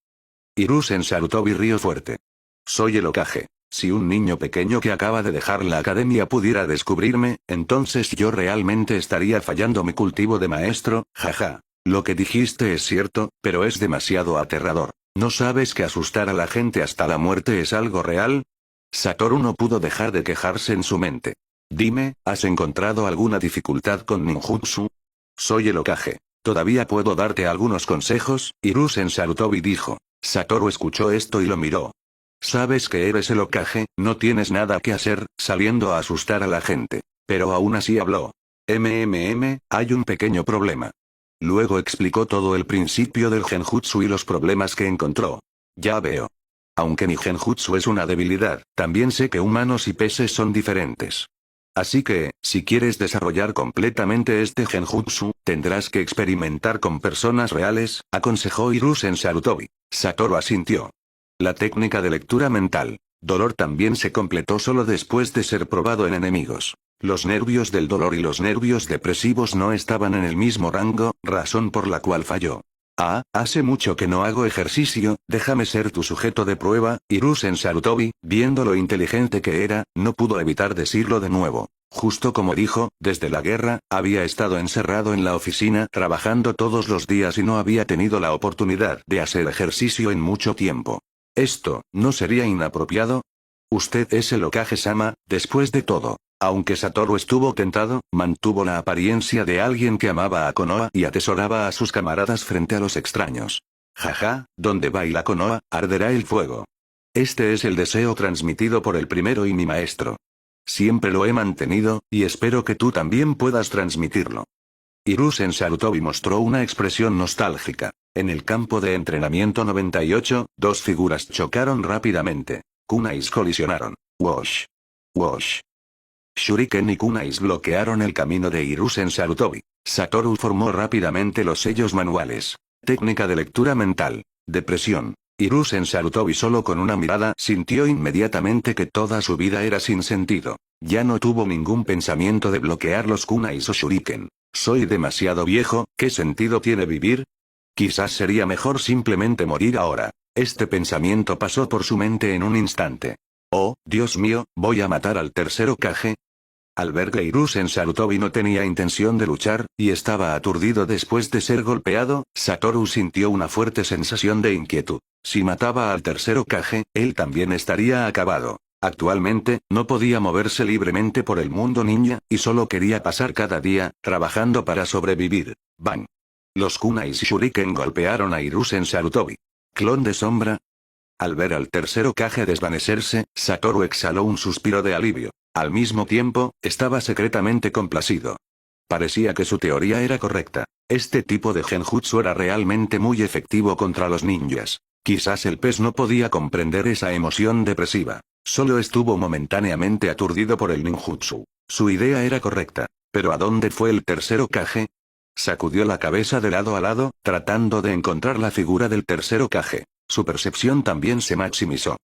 Hiruzen Sarutobi rió fuerte. Soy el Hokage. Si un niño pequeño que acaba de dejar la academia pudiera descubrirme, entonces yo realmente estaría fallando mi cultivo de maestro, jaja. Lo que dijiste es cierto, pero es demasiado aterrador. ¿No sabes que asustar a la gente hasta la muerte es algo real? Satoru no pudo dejar de quejarse en su mente. Dime, ¿has encontrado alguna dificultad con ninjutsu? Soy el Hokage. Todavía puedo darte algunos consejos, Hiruzen Sarutobi dijo. Satoru escuchó esto y lo miró. Sabes que eres el Hokage, no tienes nada que hacer, saliendo a asustar a la gente. Pero aún así habló. Hay un pequeño problema. Luego explicó todo el principio del genjutsu y los problemas que encontró. Ya veo. Aunque mi genjutsu es una debilidad, también sé que humanos y peces son diferentes. Así que, si quieres desarrollar completamente este genjutsu, tendrás que experimentar con personas reales, aconsejó Hiruzen Sarutobi. Satoru asintió. La técnica de lectura mental. Dolor también se completó solo después de ser probado en enemigos. Los nervios del dolor y los nervios depresivos no estaban en el mismo rango, razón por la cual falló. Hace mucho que no hago ejercicio, déjame ser tu sujeto de prueba, Hiruzen Sarutobi, viendo lo inteligente que era, no pudo evitar decirlo de nuevo. Justo como dijo, desde la guerra, había estado encerrado en la oficina trabajando todos los días y no había tenido la oportunidad de hacer ejercicio en mucho tiempo. ¿Esto no sería inapropiado? Usted es el Hokage-sama, después de todo. Aunque Satoru estuvo tentado, mantuvo la apariencia de alguien que amaba a Konoha y atesoraba a sus camaradas frente a los extraños. Jaja, donde baila Konoha, arderá el fuego. Este es el deseo transmitido por el primero y mi maestro. Siempre lo he mantenido, y espero que tú también puedas transmitirlo. Hiruzen Sarutobi mostró una expresión nostálgica. En el campo de entrenamiento 98, dos figuras chocaron rápidamente. Kunais colisionaron. Wash. Wash. Shuriken y kunais bloquearon el camino de Hiruzen Sarutobi. Satoru formó rápidamente los sellos manuales. Técnica de lectura mental. Depresión. Hiruzen Sarutobi solo con una mirada sintió inmediatamente que toda su vida era sin sentido. Ya no tuvo ningún pensamiento de bloquear los kunais o shuriken. Soy demasiado viejo, ¿qué sentido tiene vivir? Quizás sería mejor simplemente morir ahora. Este pensamiento pasó por su mente en un instante. Oh, Dios mío, ¿voy a matar al tercer Hokage? Al ver que Hiruzen Sarutobi no tenía intención de luchar, y estaba aturdido después de ser golpeado, Satoru sintió una fuerte sensación de inquietud. Si mataba al tercer Hokage, él también estaría acabado. Actualmente, no podía moverse libremente por el mundo ninja, y solo quería pasar cada día, trabajando para sobrevivir. Bang. Los kunais y shuriken golpearon a Hiruzen Sarutobi. ¿Clon de sombra? Al ver al tercer Hokage desvanecerse, Satoru exhaló un suspiro de alivio. Al mismo tiempo, estaba secretamente complacido. Parecía que su teoría era correcta. Este tipo de genjutsu era realmente muy efectivo contra los ninjas. Quizás el pez no podía comprender esa emoción depresiva. Solo estuvo momentáneamente aturdido por el ninjutsu. Su idea era correcta. ¿Pero a dónde fue el tercer Hokage? Sacudió la cabeza de lado a lado, tratando de encontrar la figura del tercer Hokage. Su percepción también se maximizó.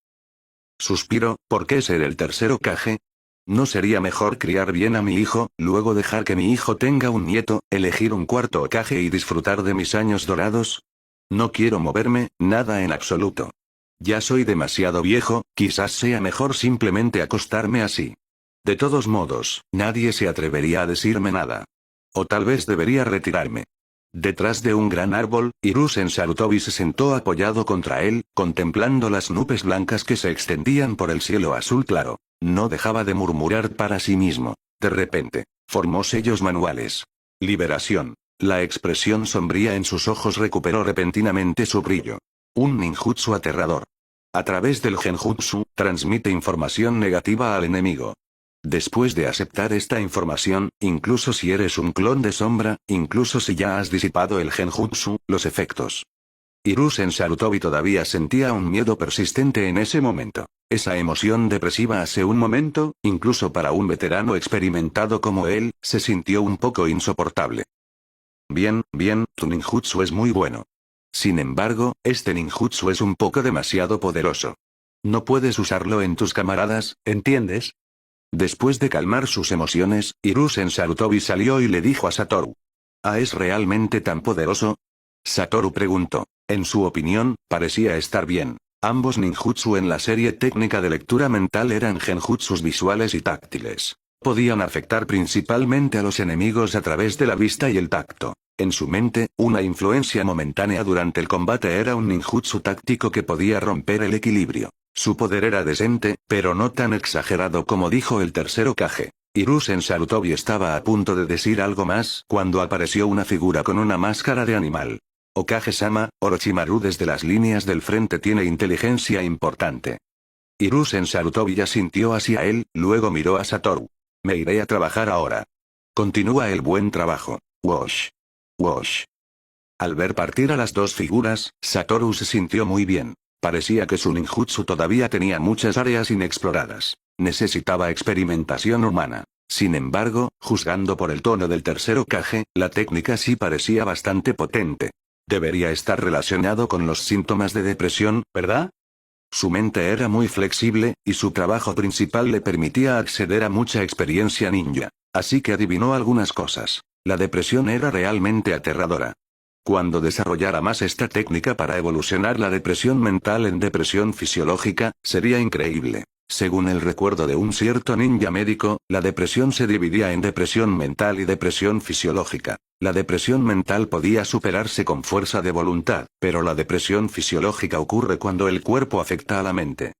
Suspiro, ¿por qué ser el tercer Hokage? ¿No sería mejor criar bien a mi hijo, luego dejar que mi hijo tenga un nieto, elegir un cuarto Hokage y disfrutar de mis años dorados? No quiero moverme, nada en absoluto. Ya soy demasiado viejo, quizás sea mejor simplemente acostarme así. De todos modos, nadie se atrevería a decirme nada. O tal vez debería retirarme. Detrás de un gran árbol, Hiruzen Sarutobi se sentó apoyado contra él, contemplando las nubes blancas que se extendían por el cielo azul claro. No dejaba de murmurar para sí mismo. De repente, formó sellos manuales. Liberación. La expresión sombría en sus ojos recuperó repentinamente su brillo. Un ninjutsu aterrador. A través del genjutsu, transmite información negativa al enemigo. Después de aceptar esta información, incluso si eres un clon de sombra, incluso si ya has disipado el genjutsu, los efectos. Hiruzen Sarutobi todavía sentía un miedo persistente en ese momento. Esa emoción depresiva hace un momento, incluso para un veterano experimentado como él, se sintió un poco insoportable. Bien, tu ninjutsu es muy bueno. Sin embargo, este ninjutsu es un poco demasiado poderoso. No puedes usarlo en tus camaradas, ¿entiendes? Después de calmar sus emociones, Hiruzen Sarutobi salió y le dijo a Satoru. ¿Es realmente tan poderoso? Satoru preguntó. En su opinión, parecía estar bien. Ambos ninjutsu en la serie técnica de lectura mental eran genjutsus visuales y táctiles. Podían afectar principalmente a los enemigos a través de la vista y el tacto. En su mente, una influencia momentánea durante el combate era un ninjutsu táctico que podía romper el equilibrio. Su poder era decente, pero no tan exagerado como dijo el tercer Hokage. Hiruzen Sarutobi estaba a punto de decir algo más cuando apareció una figura con una máscara de animal. Okage-sama, Orochimaru desde las líneas del frente tiene inteligencia importante. Hiruzen Sarutobi ya sintió hacia él, luego miró a Satoru. Me iré a trabajar ahora. Continúa el buen trabajo. Wash. Wash. Al ver partir a las dos figuras, Satoru se sintió muy bien. Parecía que su ninjutsu todavía tenía muchas áreas inexploradas. Necesitaba experimentación humana. Sin embargo, juzgando por el tono del tercer Hokage, la técnica sí parecía bastante potente. Debería estar relacionado con los síntomas de depresión, ¿verdad? Su mente era muy flexible, y su trabajo principal le permitía acceder a mucha experiencia ninja. Así que adivinó algunas cosas. La depresión era realmente aterradora. Cuando desarrollara más esta técnica para evolucionar la depresión mental en depresión fisiológica, sería increíble. Según el recuerdo de un cierto ninja médico, la depresión se dividía en depresión mental y depresión fisiológica. La depresión mental podía superarse con fuerza de voluntad, pero la depresión fisiológica ocurre cuando el cuerpo afecta a la mente.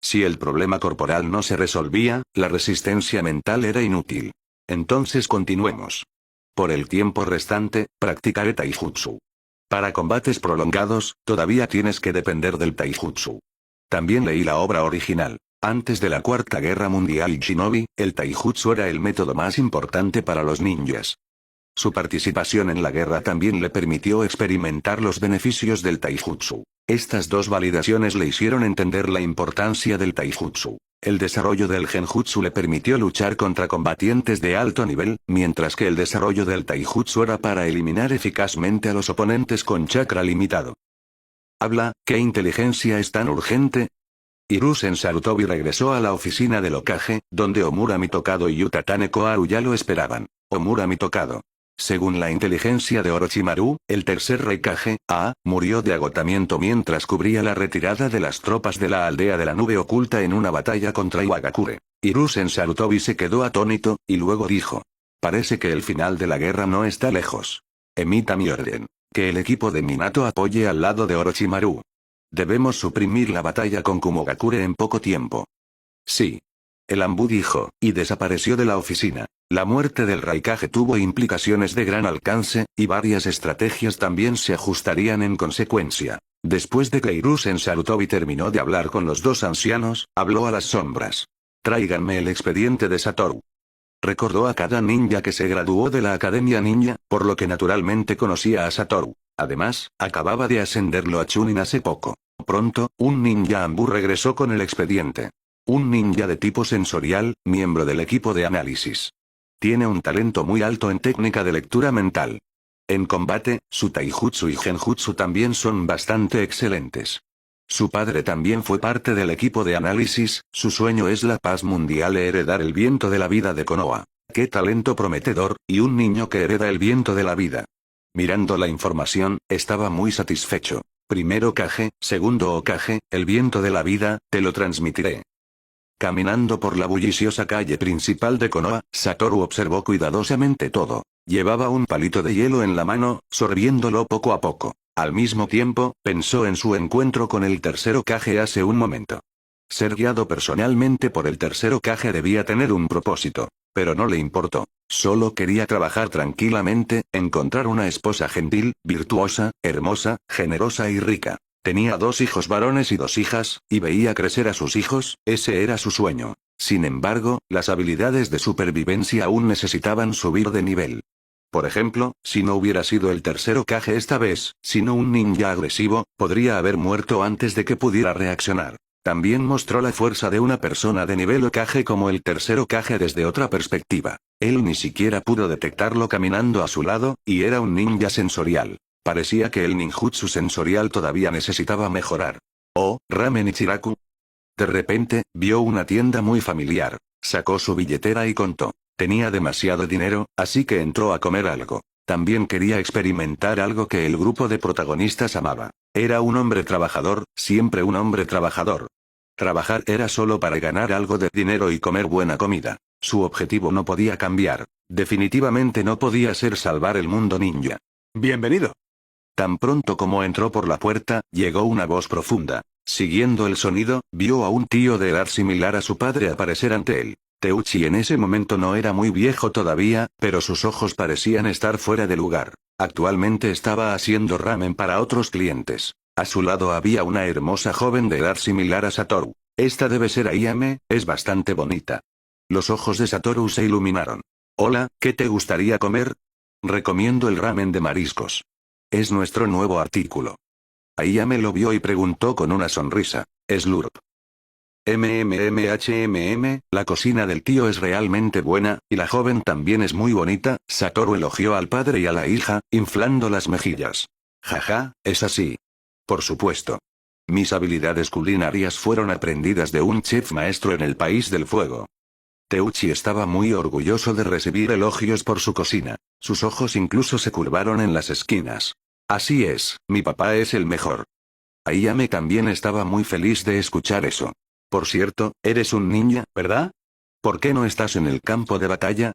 Si el problema corporal no se resolvía, la resistencia mental era inútil. Entonces continuemos. Por el tiempo restante, practicaré taijutsu. Para combates prolongados, todavía tienes que depender del taijutsu. También leí la obra original. Antes de la Cuarta Guerra Mundial Shinobi, el taijutsu era el método más importante para los ninjas. Su participación en la guerra también le permitió experimentar los beneficios del taijutsu. Estas dos validaciones le hicieron entender la importancia del taijutsu. El desarrollo del genjutsu le permitió luchar contra combatientes de alto nivel, mientras que el desarrollo del taijutsu era para eliminar eficazmente a los oponentes con chakra limitado. Habla, ¿qué inteligencia es tan urgente? Hiruzen Sarutobi regresó a la oficina del Hokage, donde Omura Mitokado y Utatane Koharu ya lo esperaban. Omura Mitokado. Según la inteligencia de Orochimaru, el tercer Raikage, murió de agotamiento mientras cubría la retirada de las tropas de la aldea de la nube oculta en una batalla contra Iwagakure. Hiruzen Sarutobi se quedó atónito, y luego dijo. Parece que el final de la guerra no está lejos. Emita mi orden. Que el equipo de Minato apoye al lado de Orochimaru. Debemos suprimir la batalla con Kumogakure en poco tiempo. Sí. El Anbu dijo, y desapareció de la oficina. La muerte del Raikage tuvo implicaciones de gran alcance, y varias estrategias también se ajustarían en consecuencia. Después de que Hiruzen Sarutobi terminó de hablar con los dos ancianos, habló a las sombras. Tráiganme el expediente de Satoru. Recordó a cada ninja que se graduó de la Academia Ninja, por lo que naturalmente conocía a Satoru. Además, acababa de ascenderlo a Chunin hace poco. Pronto, un ninja Anbu regresó con el expediente. Un ninja de tipo sensorial, miembro del equipo de análisis. Tiene un talento muy alto en técnica de lectura mental. En combate, su taijutsu y genjutsu también son bastante excelentes. Su padre también fue parte del equipo de análisis, su sueño es la paz mundial e heredar el viento de la vida de Konoha. ¡Qué talento prometedor! Y un niño que hereda el viento de la vida. Mirando la información, estaba muy satisfecho. Primero Hokage, segundo Hokage, el viento de la vida, te lo transmitiré. Caminando por la bulliciosa calle principal de Konoha, Satoru observó cuidadosamente todo. Llevaba un palito de hielo en la mano, sorbiéndolo poco a poco. Al mismo tiempo, pensó en su encuentro con el tercer Hokage hace un momento. Ser guiado personalmente por el tercer Hokage debía tener un propósito. Pero no le importó. Solo quería trabajar tranquilamente, encontrar una esposa gentil, virtuosa, hermosa, generosa y rica. Tenía 2 hijos varones y 2 hijas, y veía crecer a sus hijos, ese era su sueño. Sin embargo, las habilidades de supervivencia aún necesitaban subir de nivel. Por ejemplo, si no hubiera sido el tercer Hokage esta vez, sino un ninja agresivo, podría haber muerto antes de que pudiera reaccionar. También mostró la fuerza de una persona de nivel Hokage como el tercer Hokage desde otra perspectiva. Él ni siquiera pudo detectarlo caminando a su lado, y era un ninja sensorial. Parecía que el ninjutsu sensorial todavía necesitaba mejorar. Oh, Ramen Ichiraku. De repente, vio una tienda muy familiar. Sacó su billetera y contó. Tenía demasiado dinero, así que entró a comer algo. También quería experimentar algo que el grupo de protagonistas amaba. Era un hombre trabajador, siempre un hombre trabajador. Trabajar era solo para ganar algo de dinero y comer buena comida. Su objetivo no podía cambiar. Definitivamente no podía ser salvar el mundo ninja. Bienvenido. Tan pronto como entró por la puerta, llegó una voz profunda. Siguiendo el sonido, vio a un tío de edad similar a su padre aparecer ante él. Teuchi en ese momento no era muy viejo todavía, pero sus ojos parecían estar fuera de lugar. Actualmente estaba haciendo ramen para otros clientes. A su lado había una hermosa joven de edad similar a Satoru. Esta debe ser Ayame, es bastante bonita. Los ojos de Satoru se iluminaron. Hola, ¿qué te gustaría comer? Recomiendo el ramen de mariscos. Es nuestro nuevo artículo. Ayame lo vio y preguntó con una sonrisa. Slurp. La cocina del tío es realmente buena, y la joven también es muy bonita. Satoru elogió al padre y a la hija, inflando las mejillas. Jaja, es así. Por supuesto. Mis habilidades culinarias fueron aprendidas de un chef maestro en el país del fuego. Teuchi estaba muy orgulloso de recibir elogios por su cocina. Sus ojos incluso se curvaron en las esquinas. Así es, mi papá es el mejor. Ayame también estaba muy feliz de escuchar eso. Por cierto, eres un ninja, ¿verdad? ¿Por qué no estás en el campo de batalla?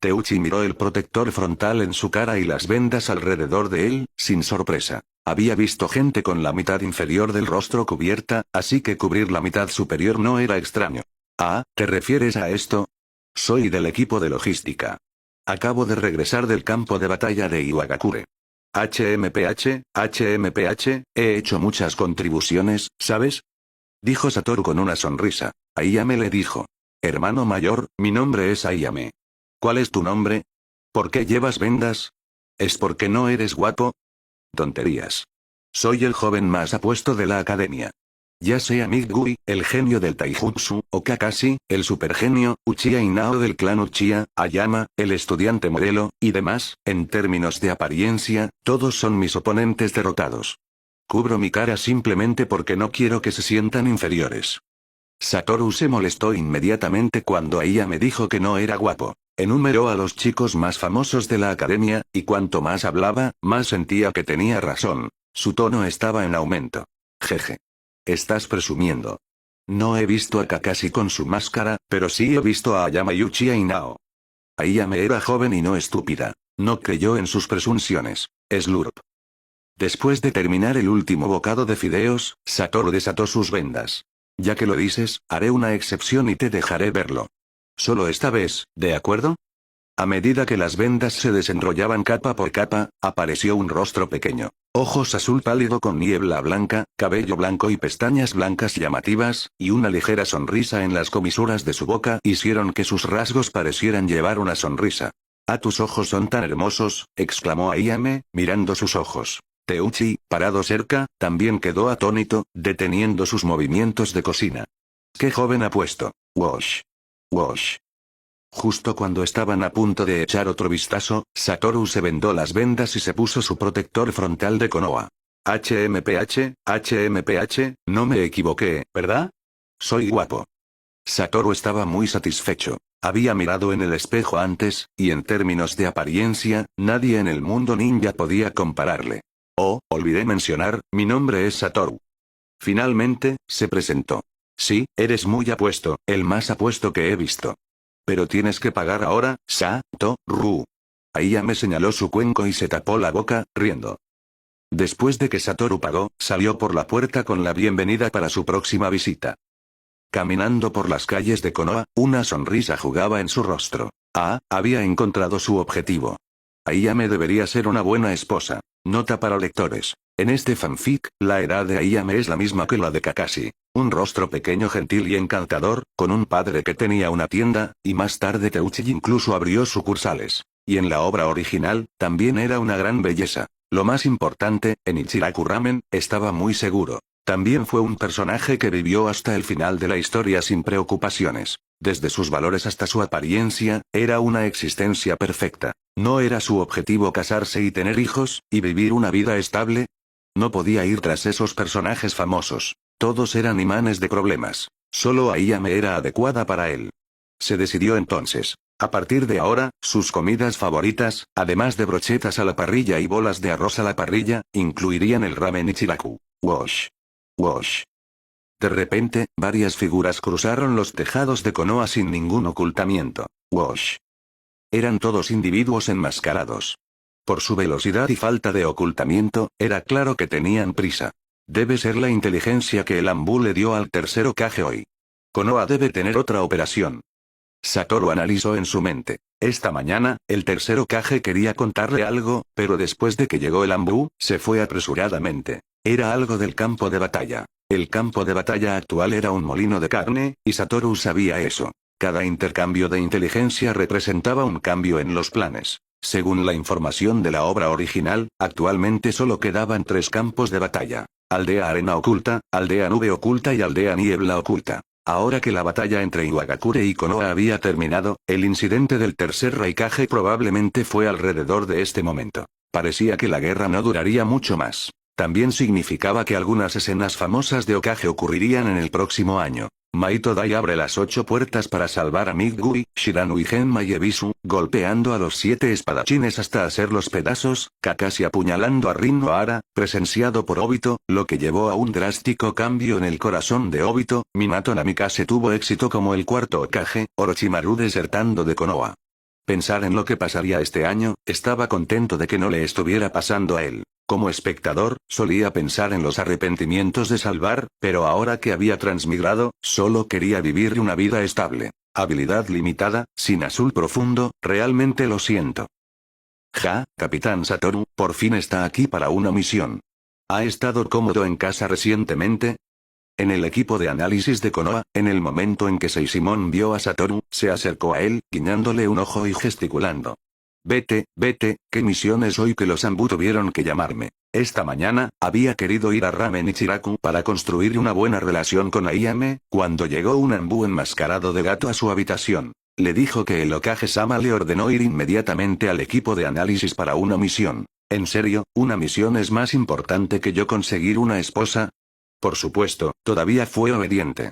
Teuchi miró el protector frontal en su cara y las vendas alrededor de él, sin sorpresa. Había visto gente con la mitad inferior del rostro cubierta, así que cubrir la mitad superior no era extraño. Ah, ¿te refieres a esto? Soy del equipo de logística. Acabo de regresar del campo de batalla de Iwagakure. HMPH, he hecho muchas contribuciones, ¿sabes? Dijo Satoru con una sonrisa. Ayame le dijo. Hermano mayor, mi nombre es Ayame. ¿Cuál es tu nombre? ¿Por qué llevas vendas? ¿Es porque no eres guapo? Tonterías. Soy el joven más apuesto de la academia. Ya sea Migui, el genio del Taijutsu, o Kakashi, el supergenio, Uchiha Inao del clan Uchiha, Ayama, el estudiante modelo, y demás, en términos de apariencia, todos son mis oponentes derrotados. Cubro mi cara simplemente porque no quiero que se sientan inferiores. Satoru se molestó inmediatamente cuando Ayame dijo que no era guapo. Enumeró a los chicos más famosos de la academia, y cuanto más hablaba, más sentía que tenía razón. Su tono estaba en aumento. Jeje. Estás presumiendo. No he visto a Kakashi con su máscara, pero sí he visto a Ayama y Uchiha Inao. Ayame era joven y no estúpida. No creyó en sus presunciones. Slurp. Después de terminar el último bocado de fideos, Satoru desató sus vendas. Ya que lo dices, haré una excepción y te dejaré verlo. Solo esta vez, ¿de acuerdo? A medida que las vendas se desenrollaban capa por capa, apareció un rostro pequeño. Ojos azul pálido con niebla blanca, cabello blanco y pestañas blancas llamativas, y una ligera sonrisa en las comisuras de su boca hicieron que sus rasgos parecieran llevar una sonrisa. «¡Ah, tus ojos son tan hermosos!», exclamó Ayame, mirando sus ojos. Teuchi, parado cerca, también quedó atónito, deteniendo sus movimientos de cocina. «¡Qué joven apuesto! Wash. Wash». Justo cuando estaban a punto de echar otro vistazo, Satoru se vendó las vendas y se puso su protector frontal de Konoha. HMPH, no me equivoqué, ¿verdad? Soy guapo. Satoru estaba muy satisfecho. Había mirado en el espejo antes, y en términos de apariencia, nadie en el mundo ninja podía compararle. Oh, olvidé mencionar, mi nombre es Satoru. Finalmente, se presentó. Sí, eres muy apuesto, el más apuesto que he visto. Pero tienes que pagar ahora, Satoru. Ayame señaló su cuenco y se tapó la boca, riendo. Después de que Satoru pagó, salió por la puerta con la bienvenida para su próxima visita. Caminando por las calles de Konoha, una sonrisa jugaba en su rostro. Había encontrado su objetivo. Ayame debería ser una buena esposa. Nota para lectores. En este fanfic, la edad de Ayame es la misma que la de Kakashi. Un rostro pequeño, gentil y encantador, con un padre que tenía una tienda, y más tarde Teuchi incluso abrió sucursales. Y en la obra original, también era una gran belleza. Lo más importante, en Ichiraku Ramen, estaba muy seguro. También fue un personaje que vivió hasta el final de la historia sin preocupaciones. Desde sus valores hasta su apariencia, era una existencia perfecta. ¿No era su objetivo casarse y tener hijos, y vivir una vida estable? No podía ir tras esos personajes famosos. Todos eran imanes de problemas. Solo Ayame era adecuada para él. Se decidió entonces. A partir de ahora, sus comidas favoritas, además de brochetas a la parrilla y bolas de arroz a la parrilla, incluirían el ramen Ichiraku. Wash. Wash. De repente, varias figuras cruzaron los tejados de Konoha sin ningún ocultamiento. Wash. Eran todos individuos enmascarados. Por su velocidad y falta de ocultamiento, era claro que tenían prisa. Debe ser la inteligencia que el Ambu le dio al tercer Hokage hoy. Konoha debe tener otra operación. Satoru analizó en su mente. Esta mañana, el tercer Hokage quería contarle algo, pero después de que llegó el Anbu, se fue apresuradamente. Era algo del campo de batalla. El campo de batalla actual era un molino de carne, y Satoru sabía eso. Cada intercambio de inteligencia representaba un cambio en los planes. Según la información de la obra original, actualmente solo quedaban 3 campos de batalla. Aldea Arena Oculta, Aldea Nube Oculta y Aldea Niebla Oculta. Ahora que la batalla entre Iwagakure y Konoha había terminado, el incidente del tercer Raikage probablemente fue alrededor de este momento. Parecía que la guerra no duraría mucho más. También significaba que algunas escenas famosas de Hokage ocurrirían en el próximo año. Maito Dai abre las 8 puertas para salvar a Migui, Shiranu y Genma y Ebisu, golpeando a los 7 espadachines hasta hacerlos pedazos, Kakashi apuñalando a Rin Nohara, presenciado por Obito, lo que llevó a un drástico cambio en el corazón de Obito. Minato Namikaze tuvo éxito como el cuarto Hokage, Orochimaru desertando de Konoha. Pensar en lo que pasaría este año, estaba contento de que no le estuviera pasando a él. Como espectador, solía pensar en los arrepentimientos de salvar, pero ahora que había transmigrado, solo quería vivir una vida estable. Habilidad limitada, sin azul profundo, realmente lo siento. Capitán Satoru, por fin está aquí para una misión. ¿Ha estado cómodo en casa recientemente? En el equipo de análisis de Konoha, en el momento en que Seisimon vio a Satoru, se acercó a él, guiñándole un ojo y gesticulando. Vete, ¿qué misión es hoy que los Anbu tuvieron que llamarme? Esta mañana, había querido ir a Ramen Ichiraku para construir una buena relación con Ayame, cuando llegó un Anbu enmascarado de gato a su habitación. Le dijo que el Hokage-sama le ordenó ir inmediatamente al equipo de análisis para una misión. ¿En serio, una misión es más importante que yo conseguir una esposa? Por supuesto, todavía fue obediente.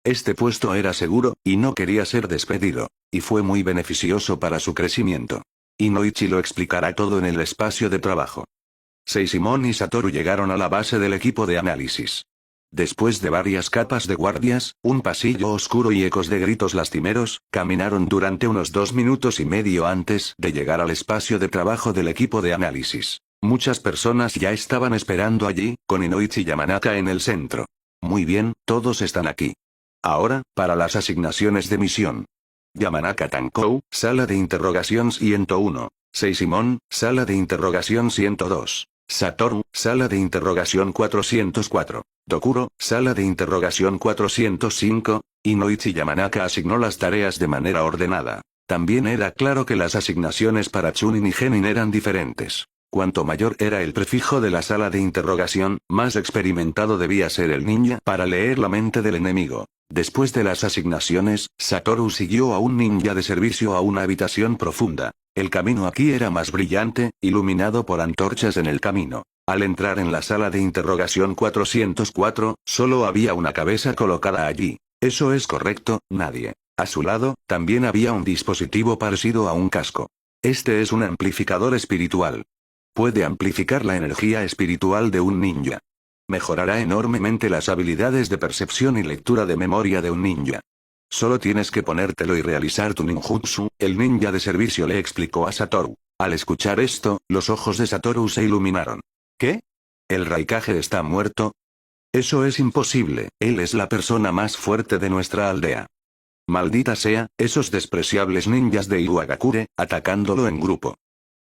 Este puesto era seguro, y no quería ser despedido. Y fue muy beneficioso para su crecimiento. Inoichi lo explicará todo en el espacio de trabajo. Seisimon y Satoru llegaron a la base del equipo de análisis. Después de varias capas de guardias, un pasillo oscuro y ecos de gritos lastimeros, caminaron durante unos 2 minutos y medio antes de llegar al espacio de trabajo del equipo de análisis. Muchas personas ya estaban esperando allí, con Inoichi Yamanaka en el centro. Muy bien, todos están aquí. Ahora, para las asignaciones de misión. Yamanaka Tankou, sala de interrogación 101. Seisimon, sala de interrogación 102. Satoru, sala de interrogación 404. Tokuro, sala de interrogación 405. Inoichi Yamanaka asignó las tareas de manera ordenada. También era claro que las asignaciones para Chunin y Genin eran diferentes. Cuanto mayor era el prefijo de la sala de interrogación, más experimentado debía ser el ninja para leer la mente del enemigo. Después de las asignaciones, Satoru siguió a un ninja de servicio a una habitación profunda. El camino aquí era más brillante, iluminado por antorchas en el camino. Al entrar en la sala de interrogación 404, solo había una cabeza colocada allí. Eso es correcto, nadie. A su lado, también había un dispositivo parecido a un casco. Este es un amplificador espiritual. Puede amplificar la energía espiritual de un ninja. Mejorará enormemente las habilidades de percepción y lectura de memoria de un ninja. Solo tienes que ponértelo y realizar tu ninjutsu, el ninja de servicio le explicó a Satoru. Al escuchar esto, los ojos de Satoru se iluminaron. ¿Qué? ¿El Raikage está muerto? Eso es imposible, él es la persona más fuerte de nuestra aldea. Maldita sea, esos despreciables ninjas de Iwagakure, atacándolo en grupo.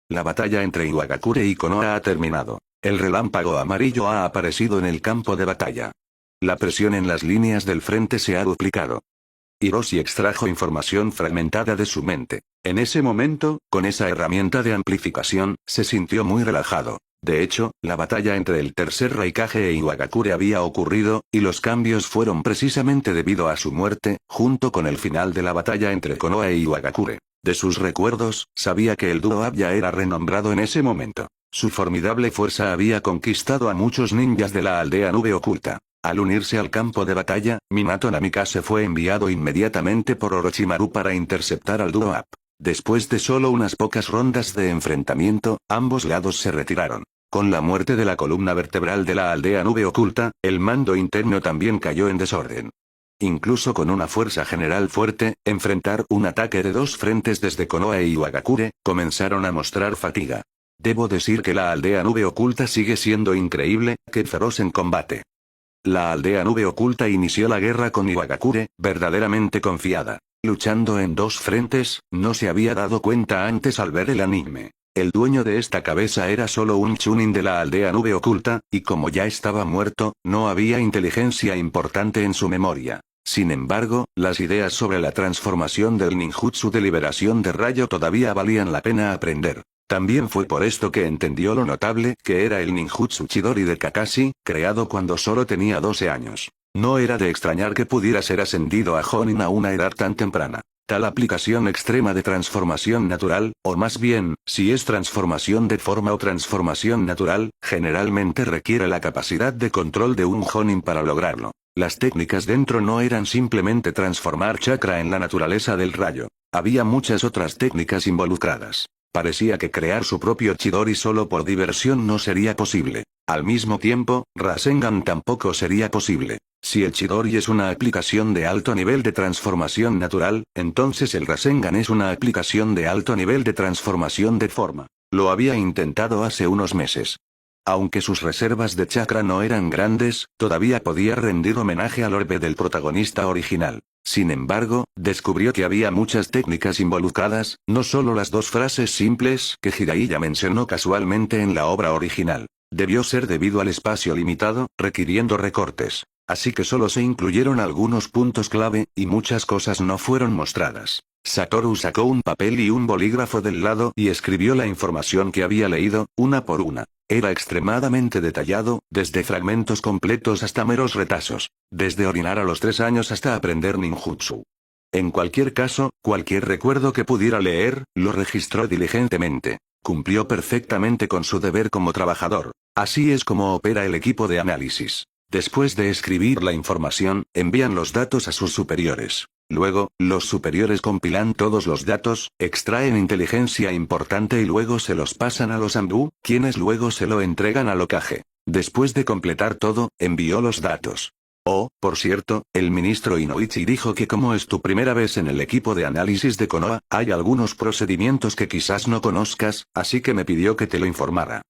La batalla entre Iwagakure y Konoha ha terminado. El relámpago amarillo ha aparecido en el campo de batalla. La presión en las líneas del frente se ha duplicado. Hiroshi extrajo información fragmentada de su mente. En ese momento, con esa herramienta de amplificación, se sintió muy relajado. De hecho, la batalla entre el tercer Raikage e Iwagakure había ocurrido, y los cambios fueron precisamente debido a su muerte, junto con el final de la batalla entre Konoha e Iwagakure. De sus recuerdos, sabía que el dúo ya era renombrado en ese momento. Su formidable fuerza había conquistado a muchos ninjas de la aldea Nube Oculta. Al unirse al campo de batalla, Minato Namikaze fue enviado inmediatamente por Orochimaru para interceptar al dúo. Después de solo unas pocas rondas de enfrentamiento, ambos lados se retiraron. Con la muerte de la columna vertebral de la aldea Nube Oculta, el mando interno también cayó en desorden. Incluso con una fuerza general fuerte, enfrentar un ataque de 2 frentes desde Konoha e Iwagakure, comenzaron a mostrar fatiga. Debo decir que la aldea Nube Oculta sigue siendo increíble, que feroz en combate. La aldea Nube Oculta inició la guerra con Iwagakure, verdaderamente confiada. Luchando en dos frentes, no se había dado cuenta antes al ver el anime. El dueño de esta cabeza era solo un chunin de la aldea nube oculta, y como ya estaba muerto, no había inteligencia importante en su memoria. Sin embargo, las ideas sobre la transformación del ninjutsu de liberación de rayo todavía valían la pena aprender. También fue por esto que entendió lo notable que era el ninjutsu Chidori de Kakashi, creado cuando solo tenía 12 años. No era de extrañar que pudiera ser ascendido a Jonin a una edad tan temprana. Tal aplicación extrema de transformación natural, o más bien, si es transformación de forma o transformación natural, generalmente requiere la capacidad de control de un Jonin para lograrlo. Las técnicas dentro no eran simplemente transformar chakra en la naturaleza del rayo. Había muchas otras técnicas involucradas. Parecía que crear su propio Chidori solo por diversión no sería posible. Al mismo tiempo, Rasengan tampoco sería posible. Si el Chidori es una aplicación de alto nivel de transformación natural, entonces el Rasengan es una aplicación de alto nivel de transformación de forma. Lo había intentado hace unos meses. Aunque sus reservas de chakra no eran grandes, todavía podía rendir homenaje al orbe del protagonista original. Sin embargo, descubrió que había muchas técnicas involucradas, no solo las dos frases simples que Jiraiya mencionó casualmente en la obra original. Debió ser debido al espacio limitado, requiriendo recortes. Así que solo se incluyeron algunos puntos clave, y muchas cosas no fueron mostradas. Satoru sacó un papel y un bolígrafo del lado y escribió la información que había leído, una por una. Era extremadamente detallado, desde fragmentos completos hasta meros retazos. Desde orinar a los 3 años hasta aprender ninjutsu. En cualquier caso, cualquier recuerdo que pudiera leer, lo registró diligentemente. Cumplió perfectamente con su deber como trabajador. Así es como opera el equipo de análisis. Después de escribir la información, envían los datos a sus superiores. Luego, los superiores compilan todos los datos, extraen inteligencia importante y luego se los pasan a los Anbu, quienes luego se lo entregan al Hokage. Después de completar todo, envió los datos. Oh, por cierto, el ministro Inoichi dijo que como es tu primera vez en el equipo de análisis de Konoha, hay algunos procedimientos que quizás no conozcas, así que me pidió que te lo informara.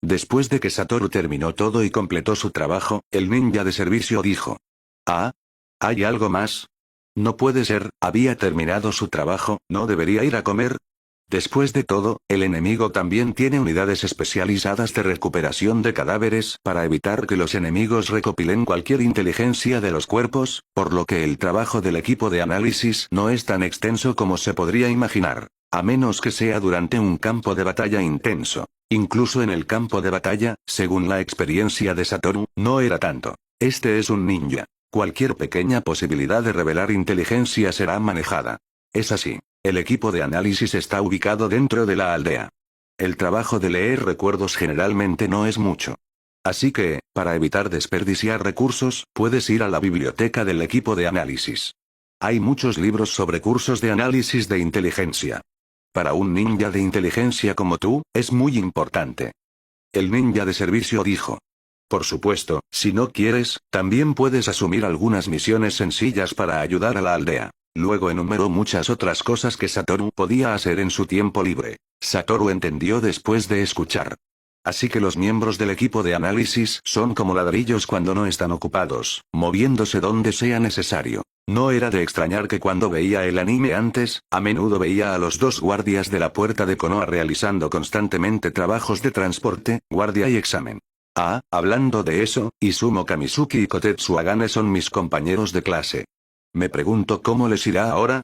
Después de que Satoru terminó todo y completó su trabajo, el ninja de servicio dijo. Ah, ¿hay algo más? No puede ser, había terminado su trabajo, ¿no debería ir a comer? Después de todo, el enemigo también tiene unidades especializadas de recuperación de cadáveres para evitar que los enemigos recopilen cualquier inteligencia de los cuerpos, por lo que el trabajo del equipo de análisis no es tan extenso como se podría imaginar, a menos que sea durante un campo de batalla intenso. Incluso en el campo de batalla, según la experiencia de Satoru, no era tanto. Este es un ninja. Cualquier pequeña posibilidad de revelar inteligencia será manejada. Es así. El equipo de análisis está ubicado dentro de la aldea. El trabajo de leer recuerdos generalmente no es mucho. Así que, para evitar desperdiciar recursos, puedes ir a la biblioteca del equipo de análisis. Hay muchos libros sobre cursos de análisis de inteligencia. Para un ninja de inteligencia como tú, es muy importante. El ninja de servicio dijo. Por supuesto, si no quieres, también puedes asumir algunas misiones sencillas para ayudar a la aldea. Luego enumeró muchas otras cosas que Satoru podía hacer en su tiempo libre. Satoru entendió después de escuchar. Así que los miembros del equipo de análisis son como ladrillos cuando no están ocupados, moviéndose donde sea necesario. No era de extrañar que cuando veía el anime antes, a menudo veía a los dos guardias de la puerta de Konoha realizando constantemente trabajos de transporte, guardia y examen. Ah, hablando de eso, Izumo Kamizuki y Kotetsu Agane son mis compañeros de clase. Me pregunto cómo les irá ahora.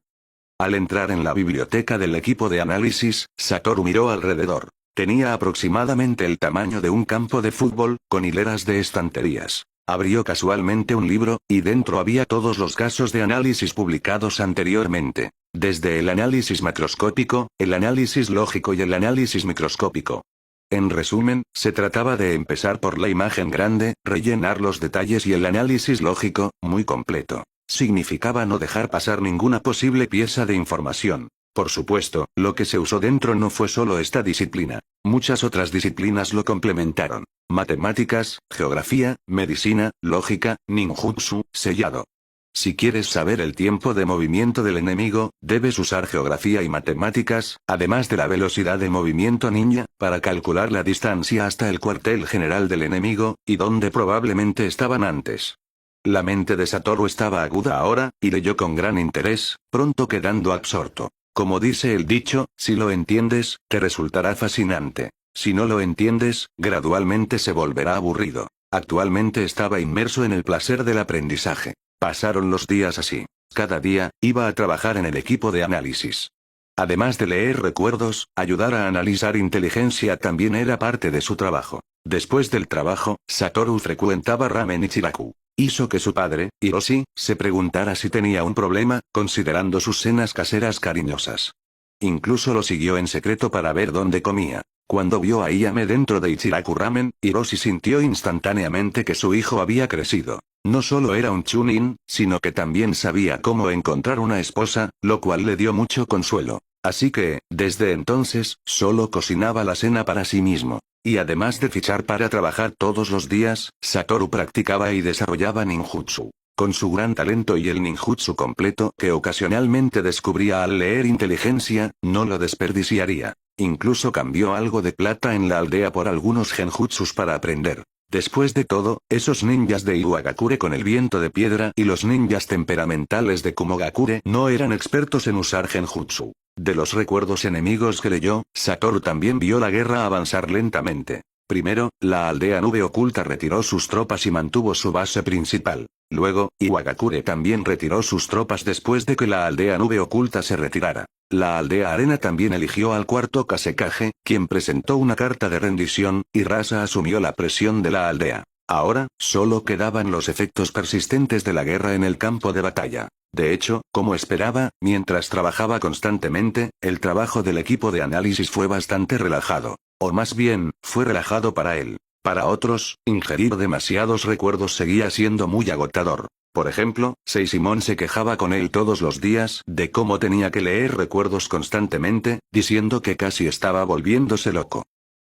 Al entrar en la biblioteca del equipo de análisis, Satoru miró alrededor. Tenía aproximadamente el tamaño de un campo de fútbol, con hileras de estanterías. Abrió casualmente un libro, y dentro había todos los casos de análisis publicados anteriormente. Desde el análisis macroscópico, el análisis lógico y el análisis microscópico. En resumen, se trataba de empezar por la imagen grande, rellenar los detalles y el análisis lógico, muy completo. Significaba no dejar pasar ninguna posible pieza de información. Por supuesto, lo que se usó dentro no fue solo esta disciplina. Muchas otras disciplinas lo complementaron. Matemáticas, geografía, medicina, lógica, ninjutsu, sellado. Si quieres saber el tiempo de movimiento del enemigo, debes usar geografía y matemáticas, además de la velocidad de movimiento ninja, para calcular la distancia hasta el cuartel general del enemigo, y dónde probablemente estaban antes. La mente de Satoru estaba aguda ahora, y leyó con gran interés, pronto quedando absorto. Como dice el dicho, si lo entiendes, te resultará fascinante. Si no lo entiendes, gradualmente se volverá aburrido. Actualmente estaba inmerso en el placer del aprendizaje. Pasaron los días así. Cada día, iba a trabajar en el equipo de análisis. Además de leer recuerdos, ayudar a analizar inteligencia también era parte de su trabajo. Después del trabajo, Satoru frecuentaba Ramen Ichiraku. Hizo que su padre, Hiroshi, se preguntara si tenía un problema, considerando sus cenas caseras cariñosas. Incluso lo siguió en secreto para ver dónde comía. Cuando vio a Iyame dentro de Ichiraku Ramen, Hiroshi sintió instantáneamente que su hijo había crecido. No solo era un chunin, sino que también sabía cómo encontrar una esposa, lo cual le dio mucho consuelo. Así que, desde entonces, solo cocinaba la cena para sí mismo. Y además de fichar para trabajar todos los días, Satoru practicaba y desarrollaba ninjutsu. Con su gran talento y el ninjutsu completo que ocasionalmente descubría al leer inteligencia, no lo desperdiciaría. Incluso cambió algo de plata en la aldea por algunos genjutsus para aprender. Después de todo, esos ninjas de Iwagakure con el viento de piedra y los ninjas temperamentales de Kumogakure no eran expertos en usar genjutsu. De los recuerdos enemigos que leyó, Satoru también vio la guerra avanzar lentamente. Primero, la aldea Nube Oculta retiró sus tropas y mantuvo su base principal. Luego, Iwagakure también retiró sus tropas después de que la aldea Nube Oculta se retirara. La aldea Arena también eligió al cuarto Kasekaje, quien presentó una carta de rendición, y Rasa asumió la presión de la aldea. Ahora, solo quedaban los efectos persistentes de la guerra en el campo de batalla. De hecho, como esperaba, mientras trabajaba constantemente, el trabajo del equipo de análisis fue bastante relajado. O más bien, fue relajado para él. Para otros, ingerir demasiados recuerdos seguía siendo muy agotador. Por ejemplo, Seisimon se quejaba con él todos los días de cómo tenía que leer recuerdos constantemente, diciendo que casi estaba volviéndose loco.